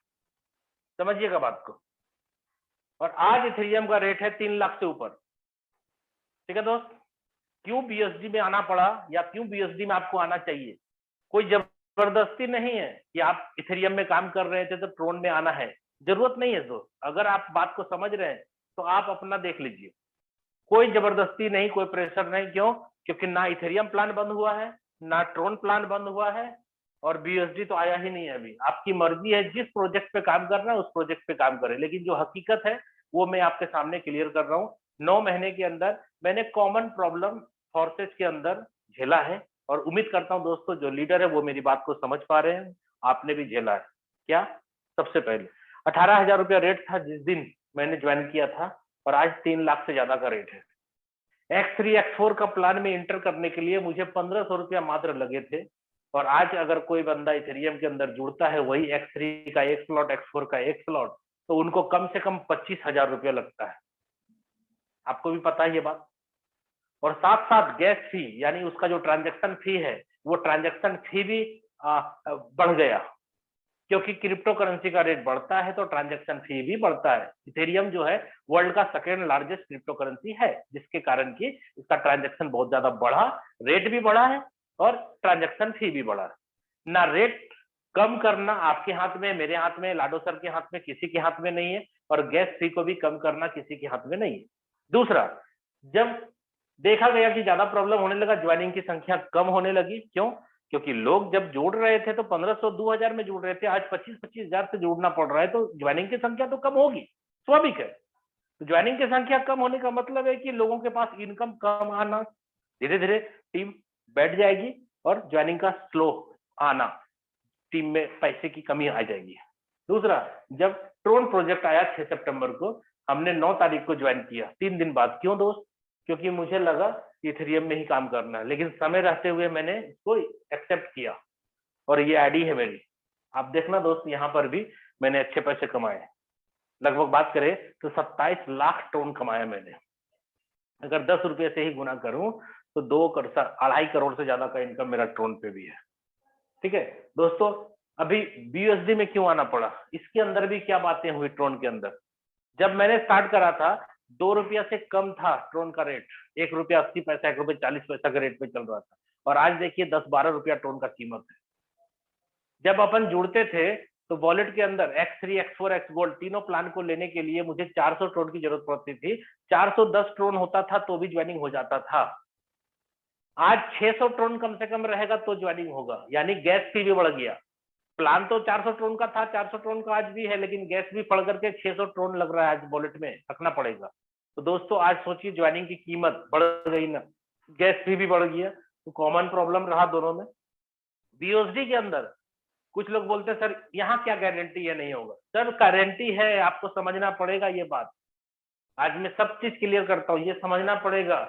समझिएगा बात को। और आज इथेरियम का रेट है 3 लाख से ऊपर। ठीक है दोस्त, क्यों बीएसडी में आना पड़ा या क्यों बीएसडी में आपको आना चाहिए? कोई जबरदस्ती नहीं है कि आप इथेरियम में काम कर रहे थे तो ट्रोन में आना है, जरूरत नहीं है दोस्त। अगर आप बात को समझ रहे हैं तो आप अपना देख लीजिए, कोई जबरदस्ती नहीं, कोई प्रेशर नहीं। क्यों? क्योंकि ना इथेरियम प्लान बंद हुआ है, ना ट्रोन प्लान बंद हुआ है, और बीएसडी तो आया ही नहीं है अभी। आपकी मर्जी है, जिस प्रोजेक्ट पे काम करना है उस प्रोजेक्ट पे काम करें, लेकिन जो हकीकत है वो मैं आपके सामने क्लियर कर रहा हूँ। 9 महीने के अंदर मैंने कॉमन प्रॉब्लम फोर्सेज के अंदर झेला है, और उम्मीद करता हूँ दोस्तों जो लीडर है वो मेरी बात को समझ पा रहे हैं। आपने भी झेला है क्या? सबसे पहले 18,000 रुपया रेट था जिस दिन मैंने ज्वाइन किया था, और आज 3 लाख से ज्यादा का रेट है। X3 X4 का प्लान में इंटर करने के लिए मुझे 1,500 रुपया मात्र लगे थे, और आज अगर कोई बंदा इथेरियम के अंदर जुड़ता है, वही X3 का एक स्लॉट, X4 का एक स्लॉट, तो उनको कम से कम 25,000 रुपया लगता है। आपको भी पता है ये बात। और साथ साथ गैस फी, यानी उसका जो ट्रांजैक्शन फी है, वो ट्रांजैक्शन फी भी बढ़ गया, क्योंकि क्रिप्टो करेंसी का रेट बढ़ता है तो ट्रांजैक्शन फी भी बढ़ता है। इथेरियम जो है वर्ल्ड का सेकेंड लार्जेस्ट क्रिप्टो करेंसी है, जिसके कारण कि इसका ट्रांजैक्शन बहुत ज्यादा बढ़ा, रेट भी बढ़ा है और ट्रांजैक्शन फी भी बढ़ा है। ना रेट कम करना आपके हाथ में, मेरे हाथ में, लाडो सर के हाथ में, किसी के हाथ में नहीं है, और गैस फी को भी कम करना किसी के हाथ में नहीं है। दूसरा, जब देखा गया कि ज्यादा प्रॉब्लम होने लगा, ज्वाइनिंग की संख्या कम होने लगी। क्यों? क्योंकि लोग जब जोड़ रहे थे तो 1,500 2,000 में जुड़ रहे थे, आज 25,000 से जुड़ना पड़ रहा है, तो ज्वाइनिंग की संख्या तो कम होगी, स्वाभाविक है। तो ज्वाइनिंग की संख्या कम होने का मतलब है कि लोगों के पास इनकम कम आना, धीरे धीरे टीम बैठ जाएगी और ज्वाइनिंग का स्लो आना, टीम में पैसे की कमी आ जाएगी। दूसरा, जब ट्रोन प्रोजेक्ट आया 6 सितंबर को, हमने 9 तारीख को ज्वाइन किया, 3 दिन बाद। क्यों दोस्त? क्योंकि मुझे लगा इथेरियम में ही काम करना है, लेकिन समय रहते हुए मैंने इसको एक्सेप्ट किया, और ये आईडी है मेरी। आप देखना दोस्त, यहाँ पर भी मैंने अच्छे पैसे कमाए, लगभग बात करें तो 27 लाख ट्रोन कमाया मैंने। अगर 10 रुपये से ही गुना करूं तो 2.5 करोड़ से ज्यादा का इनकम मेरा ट्रोन पे भी है। ठीक है दोस्तों, अभी बीयूएसडी में क्यों आना पड़ा, इसके अंदर भी क्या बातें हुई ट्रोन के अंदर। जब मैंने स्टार्ट करा था 2 रुपया से कम था ट्रोन का रेट, 1 रुपया 80 पैसा, 1 रुपया 40 पैसा के रेट पे चल रहा था, और आज देखिए 10-12 रुपया ट्रोन का कीमत है। जब अपन जुड़ते थे तो वॉलेट के अंदर X3 X4 X गोल्ड तीनों प्लान को लेने के लिए मुझे 400 ट्रोन की जरूरत पड़ती थी। 410 ट्रोन होता था तो भी ज्वाइनिंग हो जाता था। आज 600 ट्रोन कम से कम रहेगा तो ज्वाइनिंग होगा, यानी गैस फी भी बढ़ गया। प्लान तो 400 ट्रोन का था, 400 ट्रोन का आज भी है, लेकिन गैस भी पड़ करके 600 ट्रोन लग रहा है आज वॉलेट में रखना पड़ेगा। तो दोस्तों आज सोचिए, ज्वाइनिंग की कीमत बढ़ गई ना, गैस फी भी बढ़ गया, तो कॉमन प्रॉब्लम रहा दोनों में। बीओएसडी के अंदर कुछ लोग बोलते हैं सर यहाँ क्या गारंटी है नहीं होगा। सर गारंटी है, आपको समझना पड़ेगा ये बात। आज मैं सब चीज क्लियर करता हूँ, ये समझना पड़ेगा।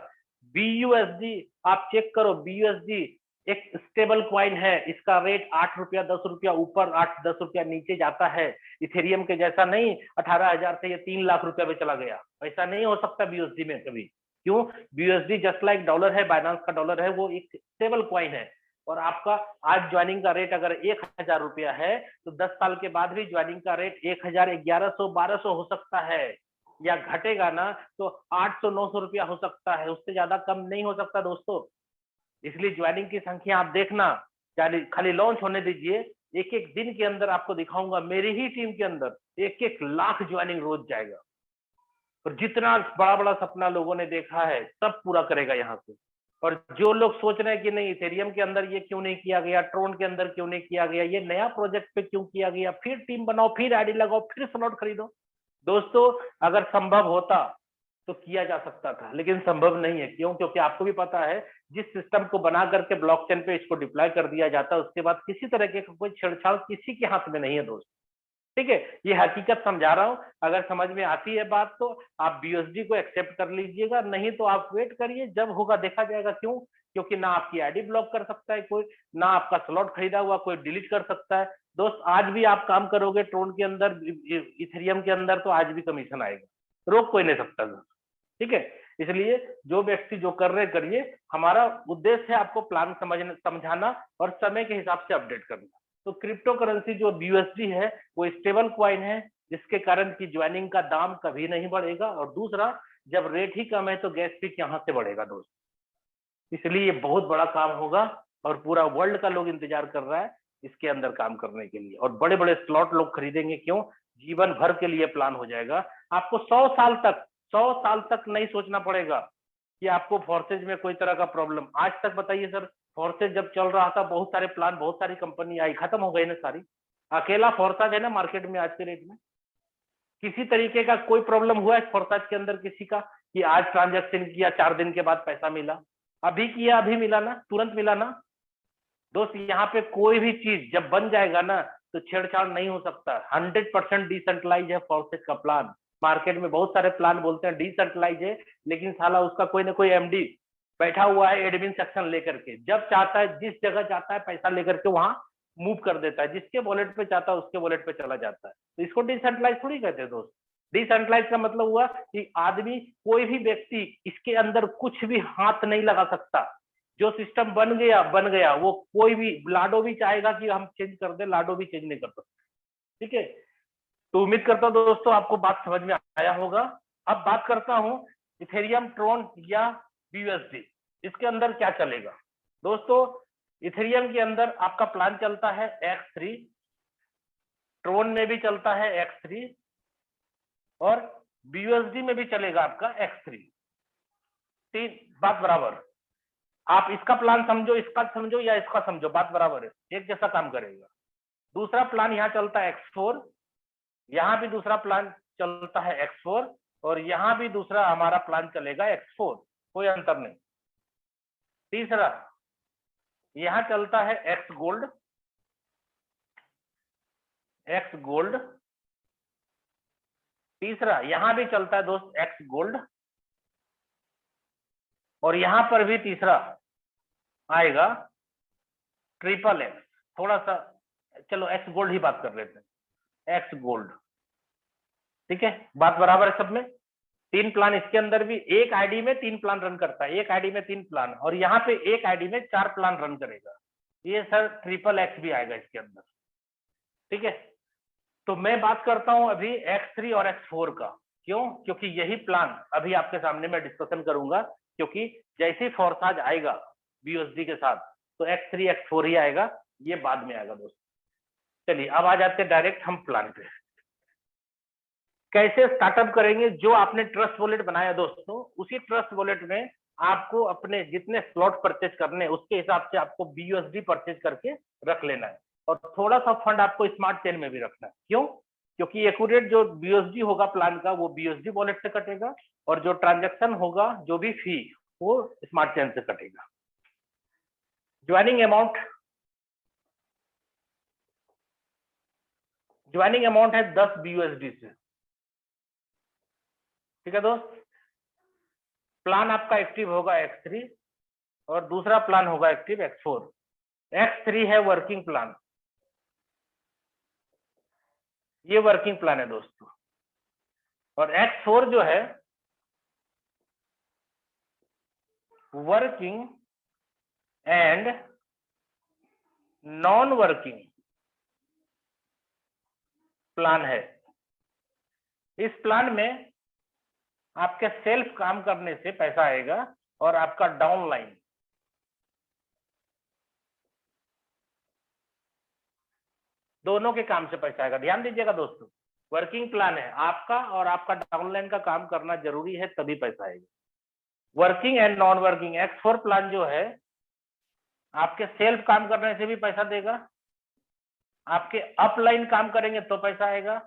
बीयूएसडी आप चेक करो, बीयूएसडी एक स्टेबल क्वाइन है, इसका रेट 8 रुपया 10 रुपया ऊपर 8-10 रुपया नीचे जाता है। इथेरियम के जैसा नहीं 18,000 से ये 3 लाख रुपया पे चला गया, ऐसा नहीं हो सकता बीयूएसडी में कभी। क्यों? बीयूएसडी जस्ट लाइक डॉलर है, बाइनेंस का डॉलर है, वो एक स्टेबल क्वाइन है। और आपका आज ज्वाइनिंग का रेट अगर 1,000 रुपया है तो 10 साल के बाद भी ज्वाइनिंग का रेट 1,000, 1,100, 1,200 हो सकता है, या घटेगा ना तो 800, 900 रुपया हो सकता है, उससे ज्यादा कम नहीं हो सकता दोस्तों। इसलिए ज्वाइनिंग की संख्या आप देखना, खाली लॉन्च होने दीजिए, एक एक दिन के अंदर आपको दिखाऊंगा मेरी ही टीम के अंदर 1-1 लाख ज्वाइनिंग रोज जाएगा। और जितना बड़ा बड़ा सपना लोगों ने देखा है सब पूरा करेगा यहाँ से। और जो लोग सोच रहे हैं कि नहीं इथेरियम के अंदर ये क्यों नहीं किया गया, ट्रोन के अंदर क्यों नहीं किया गया, ये नया प्रोजेक्ट पे क्यों किया गया, फिर टीम बनाओ, फिर आईडी लगाओ, फिर स्लॉट खरीदो। दोस्तों अगर संभव होता तो किया जा सकता था, लेकिन संभव नहीं है। क्यों? क्योंकि आपको भी पता है जिस सिस्टम को बना करके ब्लॉकचेन पे इसको डिप्लॉय कर दिया जाता है, उसके बाद किसी तरह के कोई छेड़छाड़ किसी के हाथ में नहीं है दोस्त। ठीक है, ये हकीकत समझा रहा हूं। अगर समझ में आती है बात तो आप BUSD को एक्सेप्ट कर लीजिएगा, नहीं तो आप वेट करिए, जब होगा देखा जाएगा। क्यों? क्योंकि ना आपकी आईडी ब्लॉक कर सकता है कोई, ना आपका स्लॉट खरीदा हुआ कोई डिलीट कर सकता है। दोस्त आज भी आप काम करोगे ट्रोन के अंदर, इथेरियम के अंदर, तो आज भी कमीशन आएगा, रोक कोई नहीं सकता। ठीक है, इसलिए जो व्यक्ति जो कर रहे करिए। हमारा उद्देश्य है आपको प्लान समझाना और समय के हिसाब से अपडेट करना। तो क्रिप्टो करेंसी जो BUSD है वो स्टेबल क्वाइन है, जिसके कारण की ज्वाइनिंग का दाम कभी नहीं बढ़ेगा। और दूसरा, जब रेट ही कम है तो गैस पिक यहाँ से बढ़ेगा दोस्त। इसलिए ये बहुत बड़ा काम होगा और पूरा वर्ल्ड का लोग इंतजार कर रहा है इसके अंदर काम करने के लिए। और बड़े बड़े स्लॉट लोग खरीदेंगे। क्यों? जीवन भर के लिए प्लान हो जाएगा। आपको 100 साल तक नहीं सोचना पड़ेगा कि आपको फोर्सेज में कोई तरह का प्रॉब्लम। आज तक बताइए सर, फोर्सेज जब चल रहा था बहुत सारे प्लान, बहुत सारी कंपनी आई, खत्म हो गई ना सारी। अकेला फोर्साज है ना मार्केट में आज के रेट में। किसी तरीके का कोई प्रॉब्लम हुआ है फोर्साज के अंदर किसी का कि आज ट्रांजैक्शन किया 4 दिन के बाद पैसा मिला? अभी किया अभी मिला ना, तुरंत मिला ना दोस्त। यहाँ पे कोई भी चीज जब बन जाएगा ना तो छेड़छाड़ नहीं हो सकता। 100% डिसेंट्रलाइज है फोर्सेज का प्लान। मार्केट में बहुत सारे प्लान बोलते हैं डिसेंट्रलाइज है, लेकिन साला उसका कोई ना कोई MD बैठा हुआ है एडमिन सेक्शन लेकर के, जब चाहता है जिस जगह चाहता है पैसा लेकर के वहां मूव कर देता है, जिसके वॉलेट पे चाहता है उसके वॉलेट पे चला जाता है। तो इसको डिसेंट्रलाइज थोड़ी कहते हैं दोस्त। डिसेंट्रलाइज का मतलब हुआ कि आदमी, कोई भी व्यक्ति इसके अंदर कुछ भी हाथ नहीं लगा सकता। जो सिस्टम बन गया, वो कोई भी लाडो भी चाहेगा कि हम चेंज कर दे, लाडो भी चेंज नहीं कर सकते। ठीक है, तो उम्मीद करता हूं दोस्तों आपको बात समझ में आया होगा। अब बात करता हूं इथेरियम, ट्रोन या BUSD, इसके अंदर क्या चलेगा दोस्तों। इथेरियम के अंदर आपका प्लान चलता है X3, ट्रोन में भी चलता है X3 और BUSD में भी चलेगा आपका X3। तीन बात बराबर। आप इसका प्लान समझो, इसका समझो या इसका समझो, बात बराबर है, एक जैसा काम करेगा। दूसरा प्लान यहाँ चलता है X4, यहाँ भी दूसरा प्लान चलता है X4 और यहाँ भी दूसरा हमारा प्लान चलेगा X4, कोई अंतर नहीं। तीसरा यहाँ चलता है X गोल्ड, X गोल्ड। तीसरा यहाँ भी चलता है दोस्त X गोल्ड और यहाँ पर भी तीसरा आएगा XXX। थोड़ा सा चलो X गोल्ड ही बात कर लेते हैं, X गोल्ड। ठीक है, बात बराबर है सब में। 3 प्लान इसके अंदर भी, एक आईडी में 3 प्लान रन करता है, एक आईडी में 3 प्लान, और यहाँ पे एक आईडी में 4 प्लान रन करेगा। ये सर XXX भी आएगा इसके अंदर। ठीक है, तो मैं बात करता हूं अभी X3 और X4 का। क्यों? क्योंकि यही प्लान अभी आपके सामने मैं डिस्कशन करूंगा, क्योंकि जैसे ही फोर्साज आएगा BUSD के साथ तो X3 X4 ही आएगा, ये बाद में आएगा दोस्त। चलिए अब आ जाते हैं डायरेक्ट हम प्लान पे। कैसे स्टार्टअप करेंगे? जो आपने ट्रस्ट वॉलेट बनाया दोस्तों, उसी ट्रस्ट वॉलेट में आपको अपने जितने स्लॉट परचेज करने उसके हिसाब से आपको BUSD परचेज करके रख लेना है और थोड़ा सा फंड आपको स्मार्ट चेन में भी रखना है। क्यों? क्योंकि एक्यूरेट जो BUSD होगा प्लान का वो BUSD वॉलेट से कटेगा और जो ट्रांजेक्शन होगा, जो भी फी, वो स्मार्ट चेन से कटेगा। ज्वाइनिंग अमाउंट है 10 BUSD से। ठीक है दोस्त, प्लान आपका एक्टिव होगा X3 और दूसरा प्लान होगा एक्टिव X4। X3 है वर्किंग प्लान, ये वर्किंग प्लान है दोस्तों, और X4 जो है working and non working plan है। इस प्लान में आपके सेल्फ काम करने से पैसा आएगा और आपका डाउनलाइन दोनों के काम से पैसा आएगा। ध्यान दीजिएगा दोस्तों, वर्किंग प्लान है आपका और आपका डाउनलाइन का काम करना जरूरी है, तभी पैसा आएगा। Working and non working X4 plan जो है आपके सेल्फ काम करने से भी पैसा देगा, आपके अपलाइन काम करेंगे तो पैसा आएगा,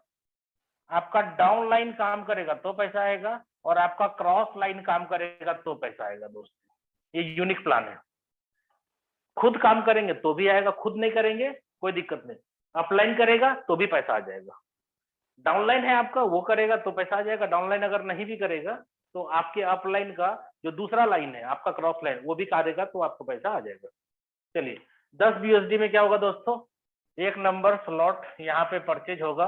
आपका डाउनलाइन काम करेगा तो पैसा आएगा, और आपका क्रॉस लाइन काम करेगा तो पैसा आएगा दोस्तों। ये यूनिक प्लान है। खुद काम करेंगे तो भी आएगा, खुद नहीं करेंगे कोई दिक्कत नहीं, अपलाइन करेगा तो भी पैसा आ जाएगा। डाउनलाइन है आपका, वो करेगा तो पैसा आ जाएगा। डाउनलाइन अगर नहीं भी करेगा तो आपके अपलाइन का जो दूसरा लाइन है आपका क्रॉस लाइन वो भी करेगा तो आपको पैसा आ जाएगा। चलिए 10 BUSD में क्या होगा दोस्तों, एक नंबर स्लॉट यहाँ पे परचेज होगा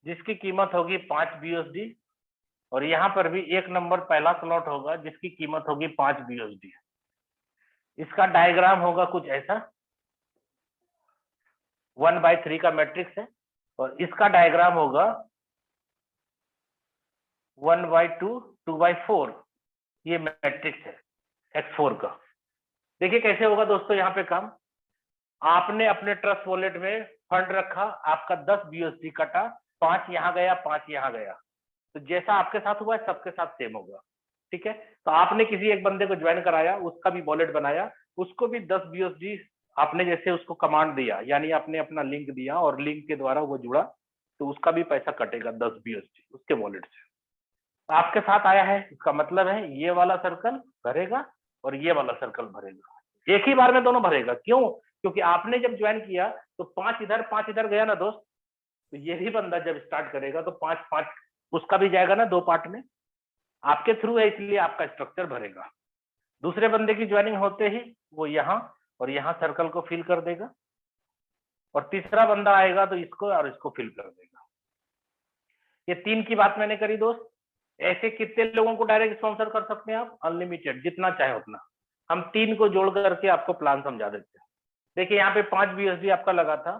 जिसकी कीमत होगी 5 BUSD, और यहाँ पर भी एक नंबर पहला स्लॉट होगा जिसकी कीमत होगी 5 BUSD। इसका डायग्राम होगा कुछ ऐसा, 1/3 का मैट्रिक्स है, और इसका डायग्राम होगा 1/2, 2/4, ये मैट्रिक्स है X4 का। देखिए कैसे होगा दोस्तों यहाँ पे काम। आपने अपने ट्रस्ट वॉलेट में फंड रखा, आपका 10 BUSD कटा, 5 यहाँ गया 5 यहाँ गया, तो जैसा आपके साथ हुआ है सबके साथ सेम होगा। ठीक है, तो आपने किसी एक बंदे को ज्वाइन कराया, उसका भी वॉलेट बनाया, उसको भी 10 BUSD आपने जैसे उसको कमांड दिया, यानी आपने अपना लिंक दिया और लिंक के द्वारा वो जुड़ा, तो उसका भी पैसा कटेगा 10 BUSD उसके वॉलेट से। आपके साथ आया है, इसका मतलब है ये वाला सर्कल भरेगा और ये वाला सर्कल भरेगा, एक ही बार में दोनों भरेगा। क्यों? क्योंकि आपने जब ज्वाइन किया तो 5 इधर गया ना दोस्त, तो ये भी बंदा जब स्टार्ट करेगा तो 5 उसका भी जाएगा ना 2 पार्ट में, आपके थ्रू है इसलिए आपका स्ट्रक्चर भरेगा। दूसरे बंदे की ज्वाइनिंग होते ही वो यहाँ और यहाँ सर्कल को फिल कर देगा, और तीसरा बंदा आएगा तो इसको और इसको फिल कर देगा। ये 3 की बात मैंने करी दोस्त। ऐसे कितने लोगों को डायरेक्ट स्पॉन्सर कर सकते हैं आप? अनलिमिटेड, जितना चाहे उतना। हम 3 को जोड़ करके आपको प्लान समझा देते हैं। देखिए यहाँ पे 5 BUSD आपका लगा था,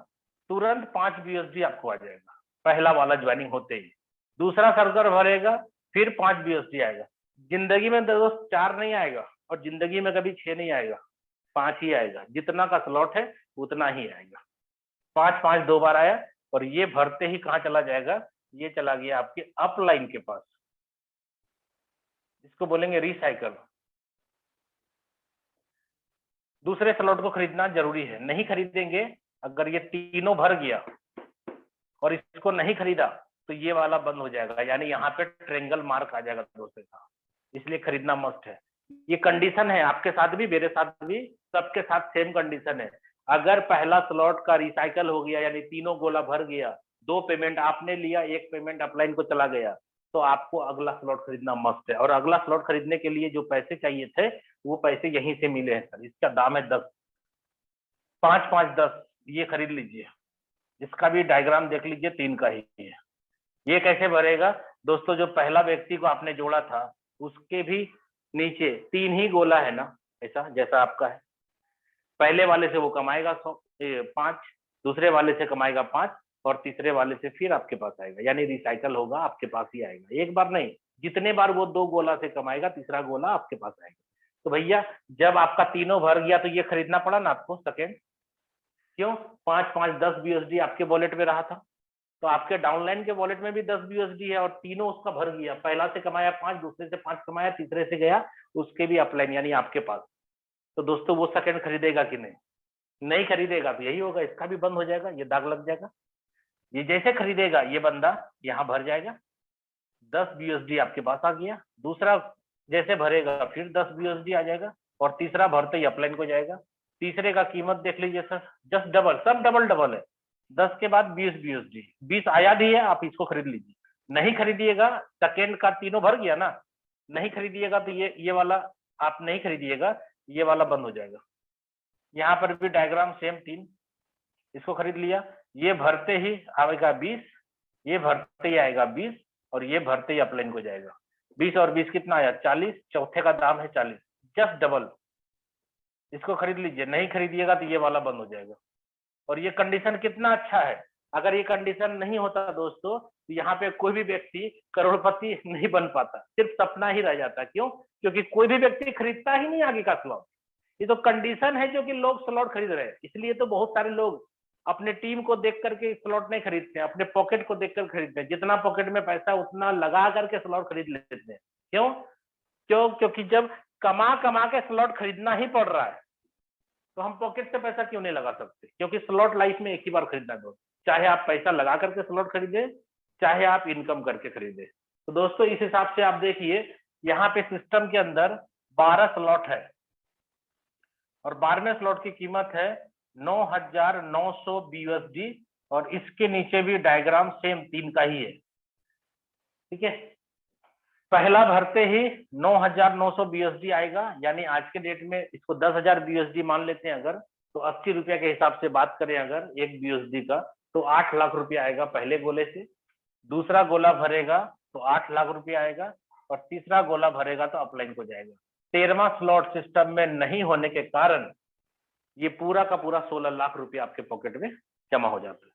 तुरंत 5 BUSD आपको आ जाएगा पहला वाला ज्वाइनिंग होते ही। दूसरा सर्कल भरेगा, फिर 5 BUSD आएगा। जिंदगी में दोस्त 4 नहीं आएगा, और जिंदगी में कभी 6 नहीं आएगा, 5 ही आएगा। जितना का स्लॉट है उतना ही आएगा। 5 2 बार आया, और ये भरते ही कहाँ चला जाएगा, ये चला गया आपके अपलाइन के पास, इसको बोलेंगे रिसाइकल। दूसरे स्लॉट को खरीदना जरूरी है, नहीं खरीदेंगे अगर ये तीनों भर गया और इसको नहीं खरीदा तो ये वाला बंद हो जाएगा, यानी यहाँ पे ट्रेंगल मार्क आ जाएगा दोस्तों का, इसलिए खरीदना मस्ट है। ये कंडीशन है आपके साथ भी, मेरे साथ भी, सबके साथ सेम कंडीशन है। अगर पहला स्लॉट का रिसाइकल हो गया, यानी तीनों गोला भर गया, 2 पेमेंट आपने लिया, 1 पेमेंट अपलाइन को चला गया, तो आपको अगला स्लॉट खरीदना मस्ट है। और अगला स्लॉट खरीदने के लिए जो पैसे चाहिए थे वो पैसे यहीं से मिले हैं सर। इसका दाम है 10, 5 5 10, ये खरीद लीजिए। इसका भी डायग्राम देख लीजिए, 3 का ही है। ये कैसे भरेगा दोस्तों, जो पहला व्यक्ति को आपने जोड़ा था उसके भी नीचे 3 ही गोला है ना, ऐसा जैसा आपका है। पहले वाले से वो कमाएगा 5, दूसरे वाले से कमाएगा 5, और तीसरे वाले से फिर आपके पास आएगा, यानी रिसाइकल होगा आपके पास ही आएगा। एक बार नहीं, जितने बार वो 2 गोला से कमाएगा तीसरा गोला आपके पास आएगा। तो भैया जब आपका तीनों भर गया तो ये खरीदना पड़ा ना आपको सेकेंड। क्यों? 5 5 10 BUSD आपके वॉलेट में रहा था, तो आपके डाउनलाइन के वॉलेट में भी 10 BUSD है, और तीनों उसका भर गया। पहला से कमाया 5, दूसरे से 5 कमाया, तीसरे से गया उसके भी अपलाइन यानी आपके पास। तो दोस्तों वो सेकंड खरीदेगा कि नहीं? नहीं खरीदेगा तो यही होगा, इसका भी बंद हो जाएगा, ये दाग लग जाएगा। ये जैसे खरीदेगा ये बंदा यहाँ भर जाएगा, 10 BUSD आपके पास आ गया। दूसरा जैसे भरेगा फिर 10 BUSD आ जाएगा, और तीसरा भरते ही अपलाइन को जाएगा। तीसरे का कीमत देख लीजिए सर, जस्ट डबल, सब डबल डबल है। 10 के बाद 20 BUSD, 20 आया भी है, आप इसको खरीद लीजिए। नहीं खरीदिएगा, सेकेंड का तीनों भर गया ना, नहीं खरीदिएगा तो ये वाला आप नहीं खरीदिएगा, ये वाला बंद हो जाएगा। यहाँ पर भी डायग्राम सेम 3, इसको खरीद लिया, ये भरते ही आएगा 20, ये भरते ही आएगा 20, और ये भरते ही अपलाइन को जाएगा। 20 और 20 कितना आया? 40, चौथे का दाम है 40, जस्ट डबल। इसको खरीद लीजिए, नहीं खरीदिएगा तो ये वाला बंद हो जाएगा। और ये कंडीशन कितना अच्छा है, अगर ये कंडीशन नहीं होता दोस्तों तो यहाँ पे कोई भी व्यक्ति करोड़पति नहीं बन पाता, सिर्फ सपना ही रह जाता। क्यों? क्योंकि कोई भी व्यक्ति खरीदता ही नहीं आगे का स्लॉट। ये तो कंडीशन है जो कि लोग स्लॉट खरीद रहे हैं, इसलिए तो बहुत सारे लोग अपने टीम को देख करके स्लॉट नहीं खरीदते हैं, अपने पॉकेट को देखकर खरीदते हैं। जितना पॉकेट में पैसा उतना लगा करके स्लॉट खरीद लेते हैं। क्यों? क्योंकि जब कमा कमा के स्लॉट खरीदना ही पड़ रहा है तो हम पॉकेट से पैसा क्यों नहीं लगा सकते? क्योंकि स्लॉट लाइफ में एक ही बार खरीदना है दोस्त, चाहे आप पैसा लगा करके स्लॉट खरीदे, चाहे आप इनकम करके खरीदे। तो दोस्तों इस हिसाब से आप देखिए, यहाँ पे सिस्टम के अंदर 12 स्लॉट है और 12वें स्लॉट की कीमत है 9,900 BUSD और इसके नीचे भी डायग्राम सेम 3 का ही है। ठीक है, पहला भरते ही 9,900 BUSD आएगा, यानी आज के डेट में इसको 10,000 BUSD मान लेते हैं अगर, तो 80 रुपया के हिसाब से बात करें अगर एक BUSD का, तो 8 लाख रुपया आएगा पहले गोले से। दूसरा गोला भरेगा तो 8 लाख रुपया आएगा और तीसरा गोला भरेगा तो अपलाइन को जाएगा। 13वां स्लॉट सिस्टम में नहीं होने के कारण ये पूरा का पूरा 16 लाख रुपया आपके पॉकेट में जमा हो जाता है।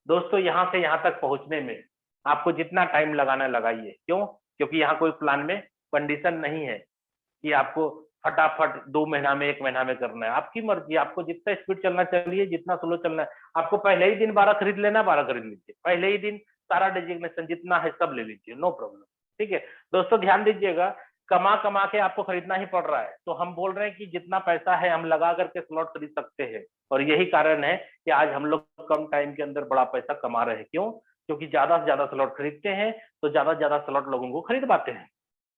दोस्तों यहाँ से यहाँ तक पहुंचने में आपको जितना टाइम लगाना है लगाइए। क्यों? क्योंकि यहाँ कोई प्लान में कंडीशन नहीं है कि आपको फटाफट 2 महीना में 1 महीना में करना है। आपकी मर्जी, आपको जितना स्पीड चलना चलिए, जितना स्लो चलना है। आपको पहले ही दिन 12 खरीद लेना, 12 खरीद लीजिए। पहले ही दिन सारा डेजिग्नेशन जितना है सब ले लीजिए, नो प्रॉब्लम। ठीक है दोस्तों, ध्यान दीजिएगा, कमा कमा के आपको खरीदना ही पड़ रहा है। तो हम बोल रहे हैं कि जितना पैसा है हम लगा करके स्लॉट खरीद सकते हैं, और यही कारण है कि आज हम लोग कम टाइम के अंदर बड़ा पैसा कमा रहे हैं। क्यों? क्योंकि ज्यादा से ज्यादा स्लॉट खरीदते हैं तो ज्यादा से ज्यादा स्लॉट लोगों को खरीद पाते हैं।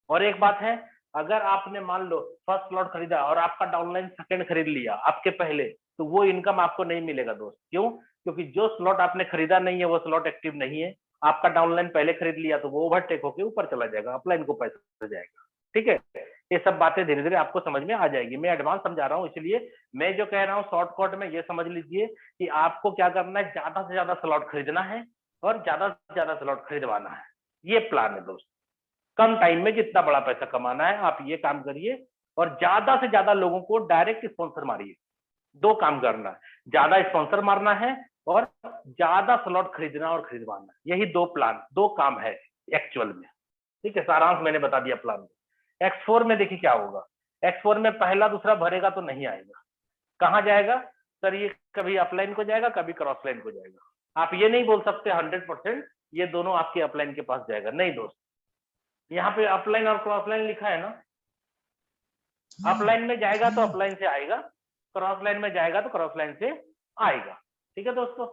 और एक बात है, अगर आपने मान लो फर्स्ट स्लॉट खरीदा और आपका डाउनलाइन सेकंड खरीद लिया आपके पहले, तो वो इनकम आपको नहीं मिलेगा दोस्त। क्यों? क्योंकि जो स्लॉट आपने खरीदा नहीं है वो स्लॉट एक्टिव नहीं है। आपका डाउनलाइन पहले खरीद लिया तो वो ओवरटेक होकर ऊपर चला जाएगा, अपलाइन को पैसा जाएगा। ठीक है, ये सब बातें धीरे धीरे आपको समझ में आ जाएगी। मैं एडवांस समझा रहा हूँ, इसलिए मैं जो कह रहा हूँ शॉर्टकट में ये समझ लीजिए कि आपको क्या करना है, ज्यादा से ज्यादा स्लॉट खरीदना है और ज्यादा से ज्यादा स्लॉट खरीदवाना है। ये प्लान है दोस्त। कम टाइम में जितना बड़ा पैसा कमाना है आप ये काम करिए, और ज्यादा से ज्यादा लोगों को डायरेक्ट स्पॉन्सर मारिए। 2 काम करना है, ज्यादा स्पॉन्सर मारना है और ज्यादा स्लॉट खरीदना और खरीदवाना। यही 2 प्लान, 2 काम है एक्चुअल में। ठीक है, सारांश मैंने बता दिया प्लान में। X4 में देखिए क्या होगा। X4 में पहला दूसरा भरेगा तो नहीं आएगा, कहां जाएगा सर? ये कभी अपलाइन को जाएगा, कभी क्रॉस लाइन को जाएगा। आप ये नहीं बोल सकते 100% ये दोनों आपके अपलाइन के पास जाएगा, नहीं दोस्त। यहाँ पे अपलाइन और क्रॉस लाइन लिखा है ना, अपलाइन में जाएगा तो अपलाइन से आएगा, क्रॉस लाइन में जाएगा तो क्रॉस लाइन से आएगा। ठीक है दोस्तों,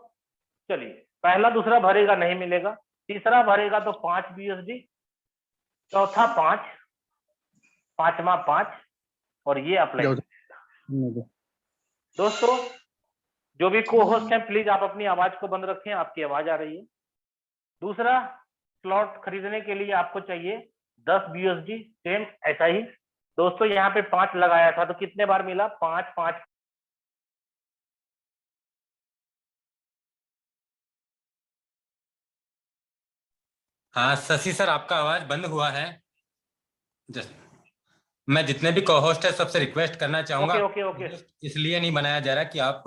चलिए पहला दूसरा भरेगा नहीं मिलेगा, तीसरा भरेगा तो 5 BUSD, चौथा 5, पांचवा 5 और ये अपलाइन। दोस्तों जो भी को होस्ट हैं प्लीज आप अपनी आवाज को बंद रखें, आपकी आवाज आ रही है। दूसरा स्लॉट खरीदने के लिए आपको चाहिए 10 BUSD, सेम ऐसा ही। दोस्तों यहाँ पे 5 लगाया था तो कितने बार मिला? 5 5। हाँ शशि सर, आपका आवाज बंद हुआ है। मैं जितने भी को-होस्ट है सबसे रिक्वेस्ट करना चाहूंगा, ओके। इसलिए नहीं बनाया जा रहा कि आप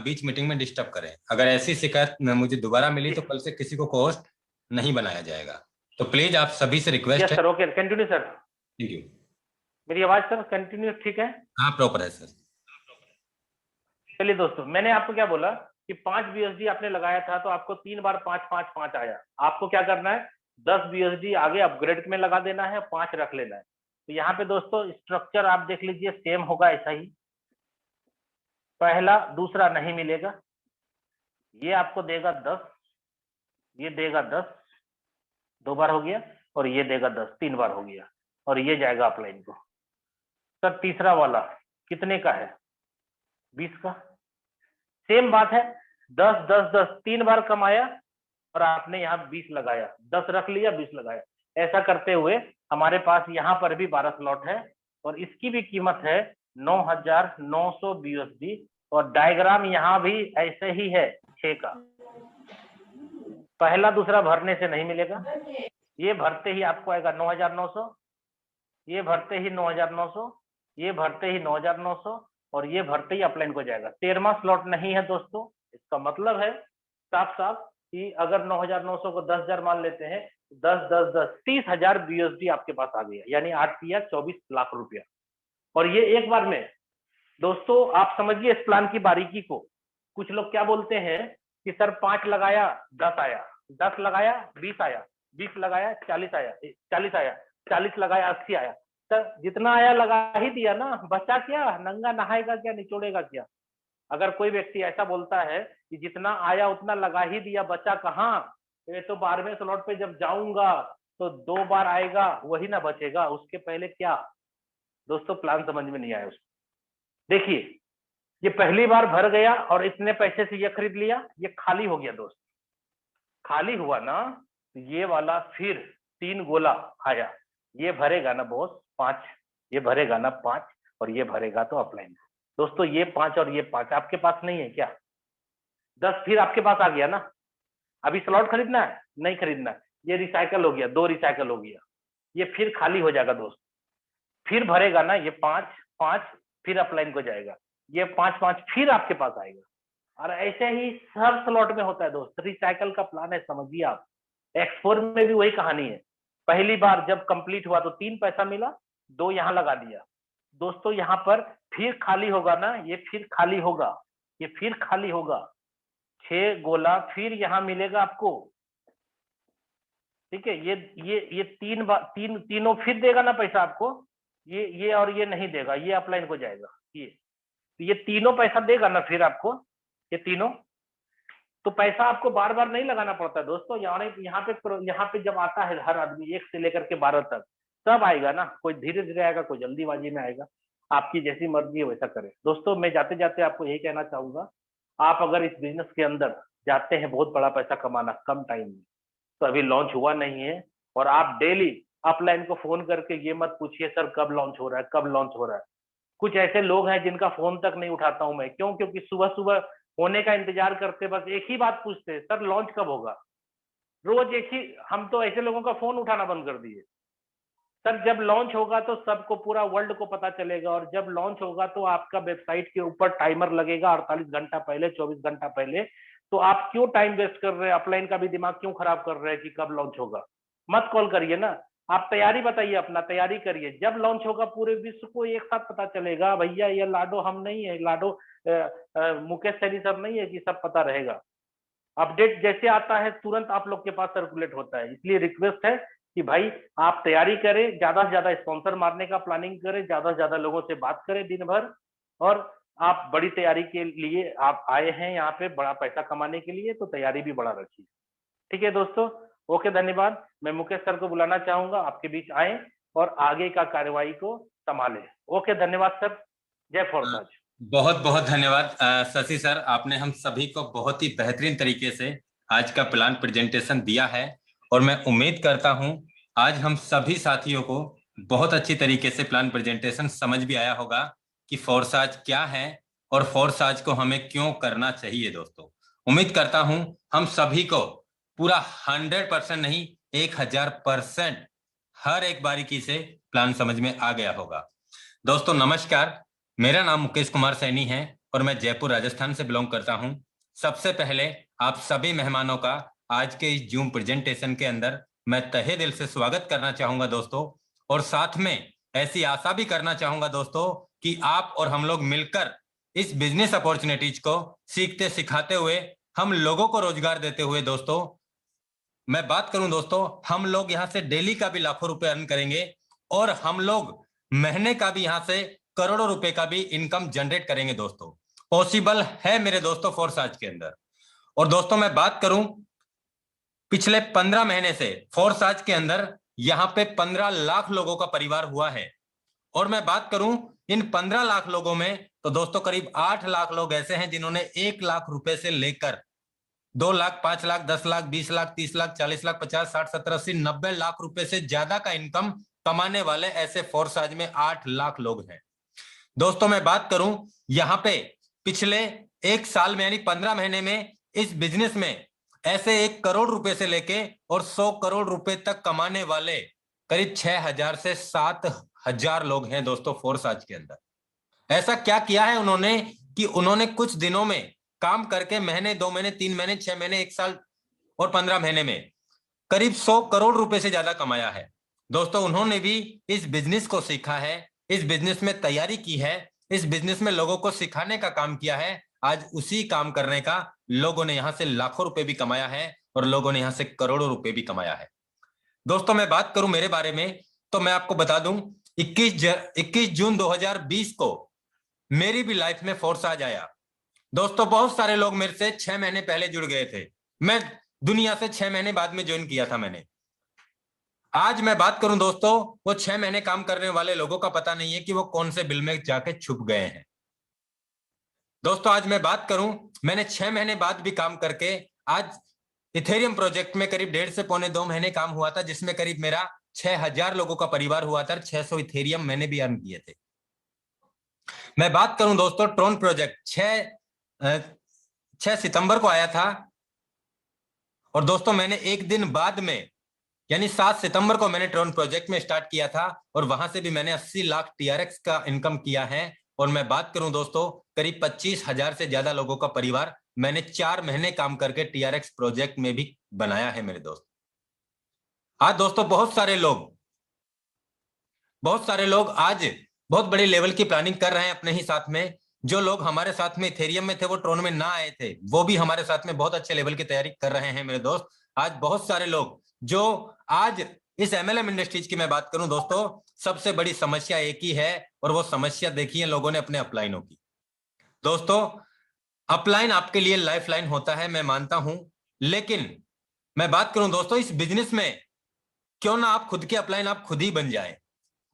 बीच मीटिंग में डिस्टर्ब करें। अगर ऐसी शिकायत मुझे दोबारा मिली तो कल से किसी को को-होस्ट नहीं बनाया जाएगा। तो प्लीज आप सभी से रिक्वेस्ट है। Sir okay, continue sir. Thank you. मेरी आवाज सर कंटिन्यू ठीक है? हाँ प्रॉपर है सर। चलिए दोस्तों, मैंने आपको क्या बोला कि 5 BUSD आपने लगाया था तो आपको 3 बार 5 5 5 आया। आपको क्या करना है, 10 BUSD आगे अपग्रेड में लगा देना है, 5 रख लेना है। तो यहाँ पे दोस्तों स्ट्रक्चर आप देख लीजिए, सेम होगा ऐसा ही। पहला दूसरा नहीं मिलेगा, ये आपको देगा 10, ये देगा 10, 2 बार हो गया, और ये देगा 10, 3 बार हो गया, और ये जाएगा अपलाइन को। सर तीसरा वाला कितने का है? 20 का। सेम बात है, 10 10 10 3 बार कमाया और आपने यहाँ 20 लगाया, 10 रख लिया, 20 लगाया। ऐसा करते हुए हमारे पास यहाँ पर भी 12 स्लॉट है और इसकी भी कीमत है 9,900 BUSD, और डायग्राम यहाँ भी ऐसे ही है 6 का। पहला दूसरा भरने से नहीं मिलेगा, ये भरते ही आपको आएगा 9,900, ये भरते ही 9,900, ये भरते ही 9,900, और ये भरते ही अपलाइन को जाएगा। 13वां स्लॉट नहीं है दोस्तों। इसका मतलब है साफ साफ कि अगर 9,900 को 10,000 मान लेते हैं, 10 10 10 30,000 BUSD आपके पास आ गया, यानी 8 या 24 लाख रुपया। और ये एक बार में दोस्तों आप समझिए इस प्लान की बारीकी को। कुछ लोग क्या बोलते हैं कि सर 5 लगाया 10 आया, 10 लगाया 20 आया, 20 लगाया 40 आया, 40 आया, 40 लगाया 80 आया। सर जितना आया लगा ही दिया ना, बचा क्या? नंगा नहाएगा क्या, निचोड़ेगा क्या? अगर कोई व्यक्ति ऐसा बोलता है कि जितना आया उतना लगा ही दिया, बचा कहाँ, ये तो 12वें स्लॉट पे जब जाऊंगा तो 2 बार आएगा वही ना बचेगा, उसके पहले क्या? दोस्तों प्लान समझ में नहीं आया उसको। देखिए ये पहली बार भर गया और इतने पैसे से ये खरीद लिया, ये खाली हो गया दोस्त। खाली हुआ ना तो ये वाला फिर 3 गोला आया, ये भरेगा ना बॉस 5, ये भरेगा ना 5, और ये भरेगा तो अपलाइन। दोस्तों ये 5 और ये 5 आपके पास नहीं है क्या? 10 फिर आपके पास आ गया ना। अभी स्लॉट खरीदना है? नहीं खरीदना है। ये रिसाइकल हो गया, 2 रिसाइकल हो गया, ये फिर खाली हो जाएगा दोस्त। फिर भरेगा ना ये 5 5, फिर अपलाइन को जाएगा, ये 5 5 फिर आपके पास आएगा। और ऐसे ही सब स्लॉट में होता है दोस्त। रिसाइकल का प्लान है, समझिए आप। X4 में भी वही कहानी है। पहली बार जब कंप्लीट हुआ तो 3 पैसा मिला, 2 यहाँ लगा दिया। दोस्तों यहाँ पर फिर खाली होगा ना, ये फिर खाली होगा, ये फिर खाली होगा, 6 गोला फिर यहाँ मिलेगा आपको। ठीक है, ये 3 बार तीनों फिर देगा ना पैसा आपको। ये और ये नहीं देगा, ये अपलाइन को जाएगा। ये तीनों पैसा देगा ना फिर आपको, ये तीनों। तो पैसा आपको बार बार नहीं लगाना पड़ता है दोस्तों। यहाँ पे जब आता है हर आदमी 1 से लेकर के 12 तक, सब आएगा ना। कोई धीरे धीरे आएगा, कोई जल्दीबाजी में आएगा। आपकी जैसी मर्जी है वैसा करें। दोस्तों मैं जाते जाते आपको यही कहना चाहूंगा, आप अगर इस बिजनेस के अंदर जाते हैं बहुत बड़ा पैसा कमाना कम टाइम में, तो अभी लॉन्च हुआ नहीं है, और आप डेली अपलाइन को फोन करके ये मत पूछिए सर कब लॉन्च हो रहा है, कब लॉन्च हो रहा है। कुछ ऐसे लोग हैं जिनका फोन तक नहीं उठाता हूं मैं। क्यों? क्योंकि सुबह सुबह होने का इंतजार करते, बस एक ही बात पूछते, सर लॉन्च कब होगा। रोज एक ही। हम तो ऐसे लोगों का फोन उठाना बंद कर दिए। सर जब लॉन्च होगा तो सबको, पूरा वर्ल्ड को पता चलेगा, और जब लॉन्च होगा तो आपका वेबसाइट के ऊपर टाइमर लगेगा 48 घंटा पहले, 24 घंटा पहले। तो आप क्यों टाइम वेस्ट कर रहे हैं? अपलाइन का भी दिमाग क्यों खराब कर रहे हैं कि कब लॉन्च होगा? मत कॉल करिए ना, आप तैयारी बताइए, अपना तैयारी करिए। जब लॉन्च होगा पूरे विश्व को एक साथ पता चलेगा, भैया ये लाडो हम नहीं है, लाडो मुकेश सैनी सर नहीं है कि सब पता रहेगा। अपडेट जैसे आता है तुरंत आप लोग के पास सर्कुलेट होता है। इसलिए रिक्वेस्ट है कि भाई आप तैयारी करें, ज्यादा से ज्यादा स्पॉन्सर मारने का प्लानिंग करें, ज्यादा से ज्यादा लोगों से बात करें दिन भर। और आप बड़ी तैयारी के लिए आप आए हैं यहाँ पे बड़ा पैसा कमाने के लिए, तो तैयारी भी बड़ा रखिए। ठीक है दोस्तों, ओके, धन्यवाद। मैं मुकेश सर को बुलाना चाहूंगा, आपके बीच आए और आगे का कार्यवाही को संभाले। ओके, धन्यवाद सर। जय फोर्साज। बहुत बहुत धन्यवाद शशि सर, आपने हम सभी को बहुत ही बेहतरीन तरीके से आज का प्लान प्रेजेंटेशन दिया है, और मैं उम्मीद करता हूं आज हम सभी साथियों को बहुत अच्छी तरीके से प्लान प्रेजेंटेशन समझ भी आया होगा कि फोर्साज क्या है और फोर्साज को हमें क्यों करना चाहिए। दोस्तों उम्मीद करता हूं हम सभी को पूरा 100% नहीं 1000% हर एक बारीकी से प्लान समझ में आ गया होगा। दोस्तों नमस्कार, मेरा नाम मुकेश कुमार सैनी है और मैं जयपुर राजस्थान से बिलोंग करता हूं। सबसे पहले आप सभी मेहमानों का आज के इस जूम प्रेजेंटेशन के अंदर मैं तहे दिल से स्वागत करना चाहूंगा दोस्तों, और साथ में ऐसी आशा भी करना चाहूंगा दोस्तों कि आप और हम लोग मिलकर इस बिजनेस अपॉर्चुनिटीज को सीखते सिखाते हुए हम लोगों को रोजगार देते हुए, दोस्तों मैं बात करूं दोस्तों, हम लोग यहाँ से डेली का भी लाखों रुपए अर्न करेंगे और हम लोग महीने का भी यहाँ से करोड़ों रुपए का भी इनकम जनरेट करेंगे। दोस्तों पॉसिबल है मेरे दोस्तों फोर्साज के अंदर। और दोस्तों मैं बात करूं पिछले 15 महीने से फोर्साज के अंदर यहाँ पे 15 लाख लोगों का परिवार हुआ है, और मैं बात करूं इन 15 लाख लोगों में तो दोस्तों करीब 8 लाख लोग ऐसे हैं जिन्होंने 1 लाख रुपए से लेकर 2 लाख, 5 लाख, 10 लाख, 20 लाख, 30 लाख, 40 लाख, 50, 60, 70, 80, 90 लाख रुपए से ज्यादा का इनकम कमाने वाले ऐसे फोर्साज में 8 लाख लोग हैं। दोस्तों मैं बात करूं यहाँ पे पिछले 1 साल में यानी 15 महीने में इस बिजनेस में ऐसे 1 करोड़ रुपए से लेके और 100 करोड़ रुपए तक कमाने वाले करीब 6000 से 7000 लोग हैं दोस्तों फोर्साज के अंदर। ऐसा क्या किया है उन्होंने कि उन्होंने कुछ दिनों में काम करके महीने, 2 महीने, 3 महीने, 6 महीने, 1 साल और 15 महीने में करीब 100 करोड़ रुपए से ज्यादा कमाया है। दोस्तों उन्होंने भी इस बिजनेस को सीखा है, इस बिजनेस में तैयारी की है, इस बिजनेस में लोगों को सिखाने का काम किया है। आज उसी काम करने का लोगों ने यहां से लाखों रुपए भी कमाया है और लोगों ने यहां से करोड़ों रुपए भी कमाया है। दोस्तों मैं बात करूं मेरे बारे में तो मैं आपको बता दूं 21 जून 2020 को मेरी भी लाइफ में फोर्साज आया। दोस्तों बहुत सारे लोग मेरे से 6 महीने पहले जुड़ गए थे, मैं दुनिया से 6 महीने बाद में ज्वाइन किया था मैंने। आज मैं बात करूं दोस्तों, वो 6 महीने काम करने वाले लोगों का पता नहीं है कि वो कौन से बिल में जाके छुप गए हैं। दोस्तों आज मैं बात करूं, मैंने 6 महीने बाद भी काम करके आज इथेरियम प्रोजेक्ट में करीब 1.5 से पौने 2 महीने काम हुआ था, जिसमें करीब मेरा 6,000 लोगों का परिवार हुआ था। 600 इथेरियम मैंने भी अर्न किए थे। मैं बात करूं दोस्तों, ट्रोन प्रोजेक्ट 6 सितंबर को आया था, और दोस्तों मैंने एक दिन बाद में यानी 7 सितंबर को मैंने ट्रोन प्रोजेक्ट में स्टार्ट किया था, और वहां से भी मैंने 80 लाख टीआरएक्स का इनकम किया है। और मैं बात करूं दोस्तों, करीब 25,000 से ज्यादा लोगों का परिवार मैंने 4 महीने काम करके टीआरएक्स प्रोजेक्ट में भी बनाया है मेरे दोस्त। आज दोस्तों बहुत सारे लोग आज बहुत बड़ी लेवल की प्लानिंग कर रहे हैं अपने ही साथ में। जो लोग हमारे साथ में इथेरियम में थे, वो ट्रोन में ना आए थे, वो भी हमारे साथ में बहुत अच्छे लेवल की तैयारी कर रहे हैं मेरे दोस्त। आज बहुत सारे लोग जो आज इस एमएलएम इंडस्ट्रीज की मैं बात करूं दोस्तों, सबसे बड़ी समस्या एक ही है, और वो समस्या देखी है लोगों ने अपने अपलाइनों की। दोस्तों अपलाइन आपके लिए लाइफ लाइन होता है, मैं मानता हूं, लेकिन मैं बात करूं दोस्तों, इस बिजनेस में क्यों ना आप खुद के अपलाइन आप खुद ही बन जाए।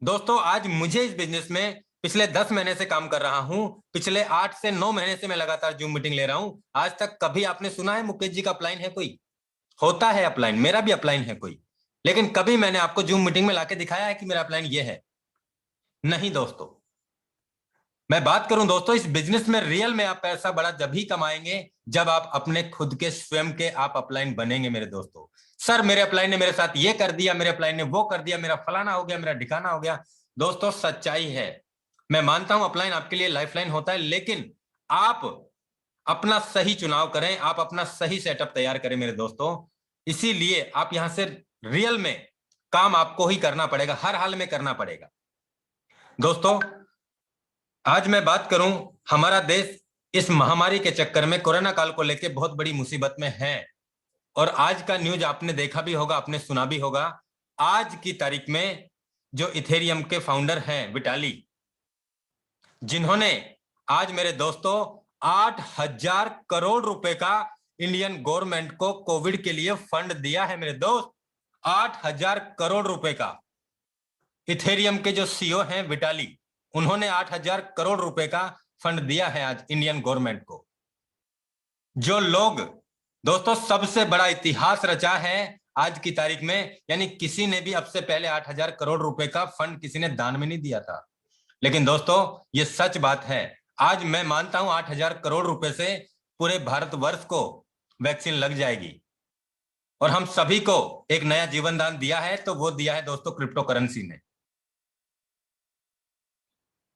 दोस्तों आज मुझे इस बिजनेस में पिछले 10 महीने से काम कर रहा हूं। पिछले 8 से 9 महीने से मैं लगातार जूम मीटिंग ले रहा हूं। आज तक कभी आपने सुना है मुकेश जी का अपलाइन है कोई? होता है अपलाइन, मेरा भी अपलाइन है कोई, लेकिन कभी मैंने आपको जूम मीटिंग में लाके दिखाया है कि मेरा अपलाइन ये है? नहीं दोस्तों। मैं बात करूं दोस्तों, इस बिजनेस में रियल में आप पैसा बड़ा जब ही कमाएंगे जब आप अपने खुद के स्वयं के आप अपलाइन बनेंगे मेरे दोस्तों। सर मेरे अपलाइन ने मेरे साथ ये कर दिया, मेरे अपलाइन ने वो कर दिया, मेरा फलाना हो गया, मेरा ढिकाना हो गया। दोस्तों सच्चाई है, मैं मानता हूं अपलाइन आपके लिए लाइफलाइन होता है, लेकिन आप अपना सही चुनाव करें, आप अपना सही सेटअप तैयार करें मेरे दोस्तों। इसीलिए आप यहां से रियल में काम आपको ही करना पड़ेगा, हर हाल में करना पड़ेगा। दोस्तों आज मैं बात करूं, हमारा देश इस महामारी के चक्कर में कोरोना काल को लेकर बहुत बड़ी मुसीबत में है, और आज का न्यूज आपने देखा भी होगा, आपने सुना भी होगा। आज की तारीख में जो इथेरियम के फाउंडर हैं विटाली, जिन्होंने आज मेरे दोस्तों 8,000 करोड़ रुपए का इंडियन गवर्नमेंट को कोविड के लिए फंड दिया है मेरे दोस्त। 8,000 करोड़ रुपए का। इथेरियम के जो सीईओ हैं विटाली, उन्होंने 8,000 करोड़ रुपए का फंड दिया है आज इंडियन गवर्नमेंट को। जो लोग दोस्तों सबसे बड़ा इतिहास रचा है आज की तारीख में, यानी किसी ने भी अब से पहले 8,000 करोड़ रुपए का फंड किसी ने दान में नहीं दिया था। लेकिन दोस्तों ये सच बात है, आज मैं मानता हूं 8,000 करोड़ रुपए से पूरे भारतवर्ष को वैक्सीन लग जाएगी, और हम सभी को एक नया जीवन दान दिया है, तो वो दिया है दोस्तों क्रिप्टो करेंसी ने।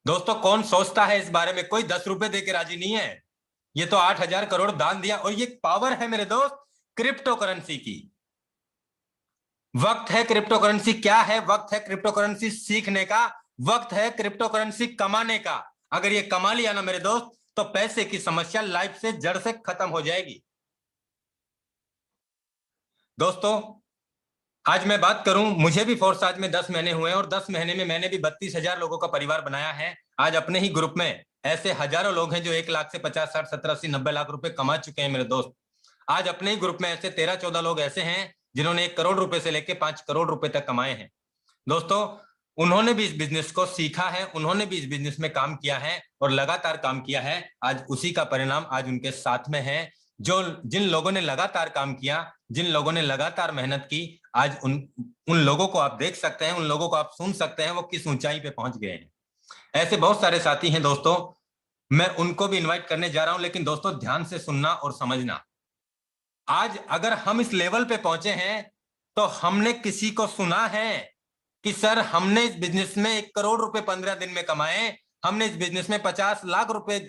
दोस्तों कौन सोचता है इस बारे में? कोई 10 रुपए देके राजी नहीं है। ये तो 8,000 करोड़ दान दिया, और ये पावर है मेरे दोस्त क्रिप्टो करेंसी की। वक्त है क्रिप्टो करेंसी क्या है, वक्त है क्रिप्टो करेंसी सीखने का, वक्त है क्रिप्टो करेंसी कमाने का। अगर ये कमा लिया ना मेरे दोस्त, तो पैसे की समस्या लाइफ से जड़ से खत्म हो जाएगी। दोस्तों आज मैं बात करूं, मुझे भी फोर्स आज में 10 महीने हुए हैं, और 10 महीने में मैंने भी 32,000 लोगों का परिवार बनाया है। आज अपने ही ग्रुप में ऐसे हजारों लोग हैं जो 1 लाख से 50, 60, 70, 80, 90 लाख रुपए कमा चुके हैं मेरे दोस्त। आज अपने ही ग्रुप में ऐसे 13-14 लोग ऐसे हैं जिन्होंने 1 करोड़ रुपए से लेकर 5 करोड़ रुपए तक कमाए हैं। दोस्तों उन्होंने भी इस बिजनेस को सीखा है, उन्होंने भी इस बिजनेस में काम किया है, और लगातार काम किया है। आज उसी का परिणाम आज उनके साथ में है। जिन लोगों ने लगातार काम किया, जिन लोगों ने लगातार मेहनत की, आज उन लोगों को आप देख सकते हैं, उन लोगों को आप सुन सकते हैं, वो किस ऊंचाई पे पहुंच गए हैं। ऐसे बहुत सारे साथी हैं दोस्तों, मैं उनको भी इनवाइट करने जा रहा हूं, लेकिन दोस्तों ध्यान से सुनना और समझना। आज अगर हम इस लेवल पे पहुंचे हैं, तो हमने किसी को सुना है कि सर हमने इस बिजनेस में 1 करोड़ रुपए 15 दिन में कमाए, हमने इस बिजनेस में 50 लाख रुपए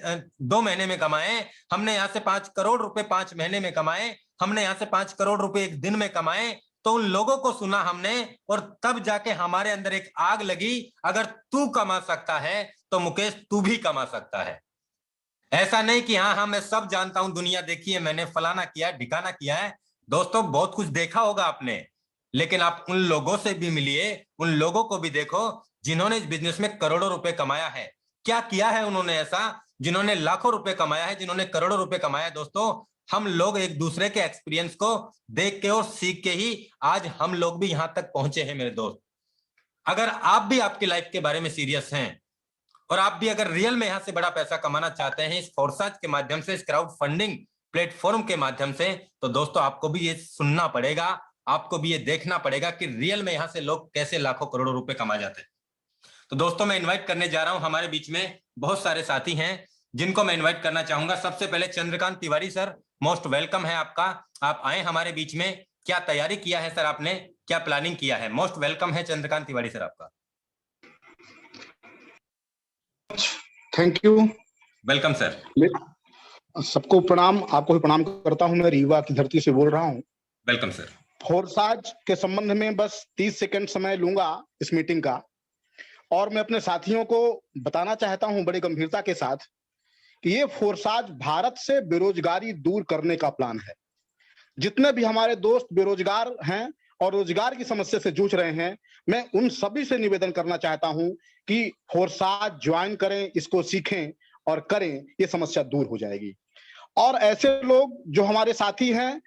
2 महीने में कमाए, हमने यहाँ से 5 करोड़ रुपए 5 महीने में कमाए, हमने यहाँ से 5 करोड़ रुपए 1 दिन में कमाए। तो उन लोगों को सुना हमने, और तब जाके हमारे अंदर एक आग लगी, अगर तू कमा सकता है तो मुकेश तू भी कमा सकता है। ऐसा नहीं कि हाँ मैं सब जानता हूं, दुनिया देखी है, मैंने फलाना किया है, ढिकाना किया है। दोस्तों बहुत कुछ देखा होगा आपने, लेकिन आप उन लोगों से भी मिलिए, उन लोगों को भी देखो जिन्होंने इस बिजनेस में करोड़ों रुपए कमाया है। क्या किया है उन्होंने ऐसा? जिन्होंने लाखों रुपए कमाया है, जिन्होंने करोड़ों रुपए कमाया है दोस्तों, हम लोग एक दूसरे के एक्सपीरियंस को देख के और सीख के ही आज हम लोग भी यहां तक पहुंचे हैं मेरे दोस्त। अगर आप भी आपकी लाइफ के बारे में सीरियस हैं और आप भी अगर रियल में यहां से बड़ा पैसा कमाना चाहते हैं इस फोरसाज के माध्यम से, इस क्राउड फंडिंग प्लेटफॉर्म के माध्यम से, तो दोस्तों आपको भी ये सुनना पड़ेगा, आपको भी ये देखना पड़ेगा कि रियल में यहां से लोग कैसे लाखों करोड़ों रुपए कमा जाते हैं। तो दोस्तों मैं इन्वाइट करने जा रहा हूं, हमारे बीच में बहुत सारे साथी हैं जिनको मैं इन्वाइट करना चाहूंगा। सबसे पहले Chandrakant Tiwari sir, most welcome है आपका, आप आए हमारे बीच में। क्या तैयारी किया है सर आपने, क्या प्लानिंग किया है? मोस्ट वेलकम है चंद्रकांत तिवारी सर आपका। Thank you. Welcome sir. सबको प्रणाम, आपको भी प्रणाम करता हूं। मैं रीवा की धरती से बोल रहा हूं। Welcome sir. फोरसाज के संबंध में बस 30 सेकंड समय लूंगा इस मीटिंग का, और मैं अपने साथियों को बताना चाहता हूं बड़ी गंभीरता के साथ कि ये फोरसाज भारत से बेरोजगारी दूर करने का प्लान है। जितने भी हमारे दोस्त बेरोजगार हैं और रोजगार की समस्या से जूझ रहे हैं, मैं उन सभी से निवेदन करना चाहता हूं कि फोरसाज ज्वाइन करें, इसको सीखें और करें, ये समस्या दूर हो जाएगी। और ऐसे लोग जो हमारे साथी हैं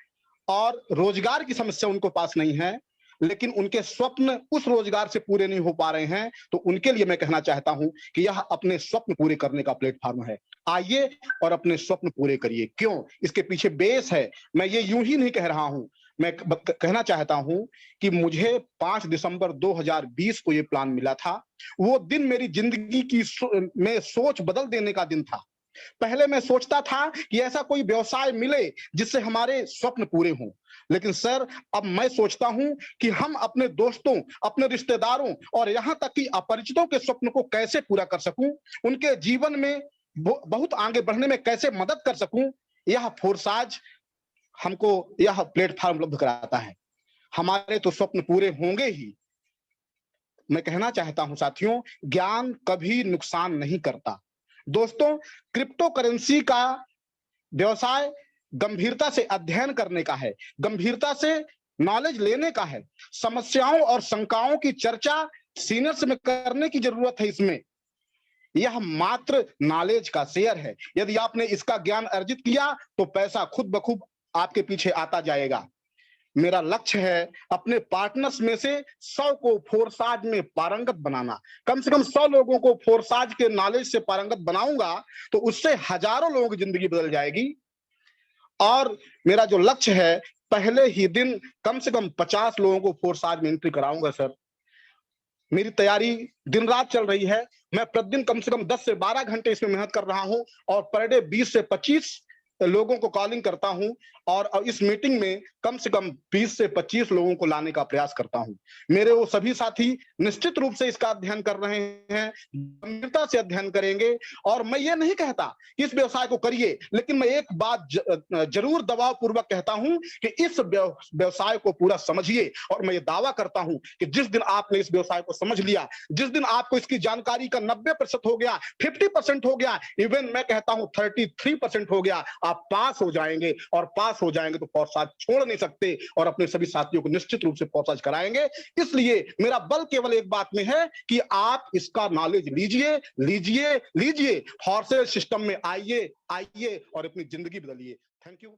और रोजगार की समस्या उनको पास नहीं है, लेकिन उनके स्वप्न उस रोजगार से पूरे नहीं हो पा रहे हैं, तो उनके लिए मैं कहना चाहता हूं कि यह अपने स्वप्न पूरे करने का प्लेटफॉर्म है। आइए और अपने स्वप्न पूरे करिए। क्यों? इसके पीछे बेस है। मैं ये यूं ही नहीं कह रहा हूं, मैं कहना चाहता हूं कि मुझे 5 दिसंबर 2020 को ये प्लान मिला था। वो दिन मेरी जिंदगी की में सोच बदल देने का दिन था। पहले मैं सोचता था कि ऐसा कोई व्यवसाय मिले जिससे हमारे स्वप्न पूरे हों, लेकिन सर अब मैं सोचता हूं कि हम अपने दोस्तों, अपने रिश्तेदारों और यहां तक कि अपरिचितों के स्वप्न को कैसे पूरा कर सकूं, उनके जीवन में बहुत आगे बढ़ने में कैसे मदद कर सकूं, यह फोरसाज हमको यह प्लेटफॉर्म उपलब्ध कराता है। हमारे तो स्वप्न पूरे होंगे ही। मैं कहना चाहता हूं साथियों, ज्ञान कभी नुकसान नहीं करता। दोस्तों, क्रिप्टो करेंसी का व्यवसाय गंभीरता से अध्ययन करने का है, गंभीरता से नॉलेज लेने का है। समस्याओं और शंकाओं की चर्चा सीनियर्स में करने की जरूरत है। इसमें यह मात्र नॉलेज का शेयर है। यदि आपने इसका ज्ञान अर्जित किया तो पैसा खुद ब खुद आपके पीछे आता जाएगा। मेरा लक्ष्य है अपने पार्टनर्स में से 100 को फोरसाज में पारंगत बनाना। कम से कम 100 लोगों को फोरसाज के नॉलेज से पारंगत बनाऊंगा तो उससे हजारों लोगों की जिंदगी बदल जाएगी। और मेरा जो लक्ष्य है, पहले ही दिन कम से कम 50 लोगों को फोरसाज में एंट्री कराऊंगा। सर मेरी तैयारी दिन रात चल रही है। मैं प्रतिदिन कम से कम 10 से 12 घंटे इसमें मेहनत कर रहा हूं और पर डे 20 से 25 लोगों को कॉलिंग करता हूं और इस मीटिंग में कम से कम 20 से 25 लोगों को लाने का प्रयास करता हूं। मेरे वो सभी साथी निश्चित रूप से इसका अध्ययन कर रहे हैं, गंभीरता से अध्ययन करेंगे। और मैं ये नहीं कहता कि इस व्यवसाय को करिए, लेकिन मैं एक बात जरूर दबाव पूर्वक कहता हूं कि इस व्यवसाय को पूरा समझिए। और मैं ये दावा करता हूं कि जिस दिन आपने इस व्यवसाय को समझ लिया, जिस दिन आपको इसकी जानकारी का 90% हो गया, 50% हो गया, इवन मैं कहता हूं 33% हो गया, आप पास हो जाएंगे। और पास हो जाएंगे तो फोरसाज छोड़ नहीं सकते और अपने सभी साथियों को निश्चित रूप से फोरसाज कराएंगे। इसलिए मेरा बल केवल एक बात में है कि आप इसका नॉलेज लीजिए, लीजिए, लीजिए। फोरसाज सिस्टम में आइए, आइए और अपनी जिंदगी बदलिए। Thank you.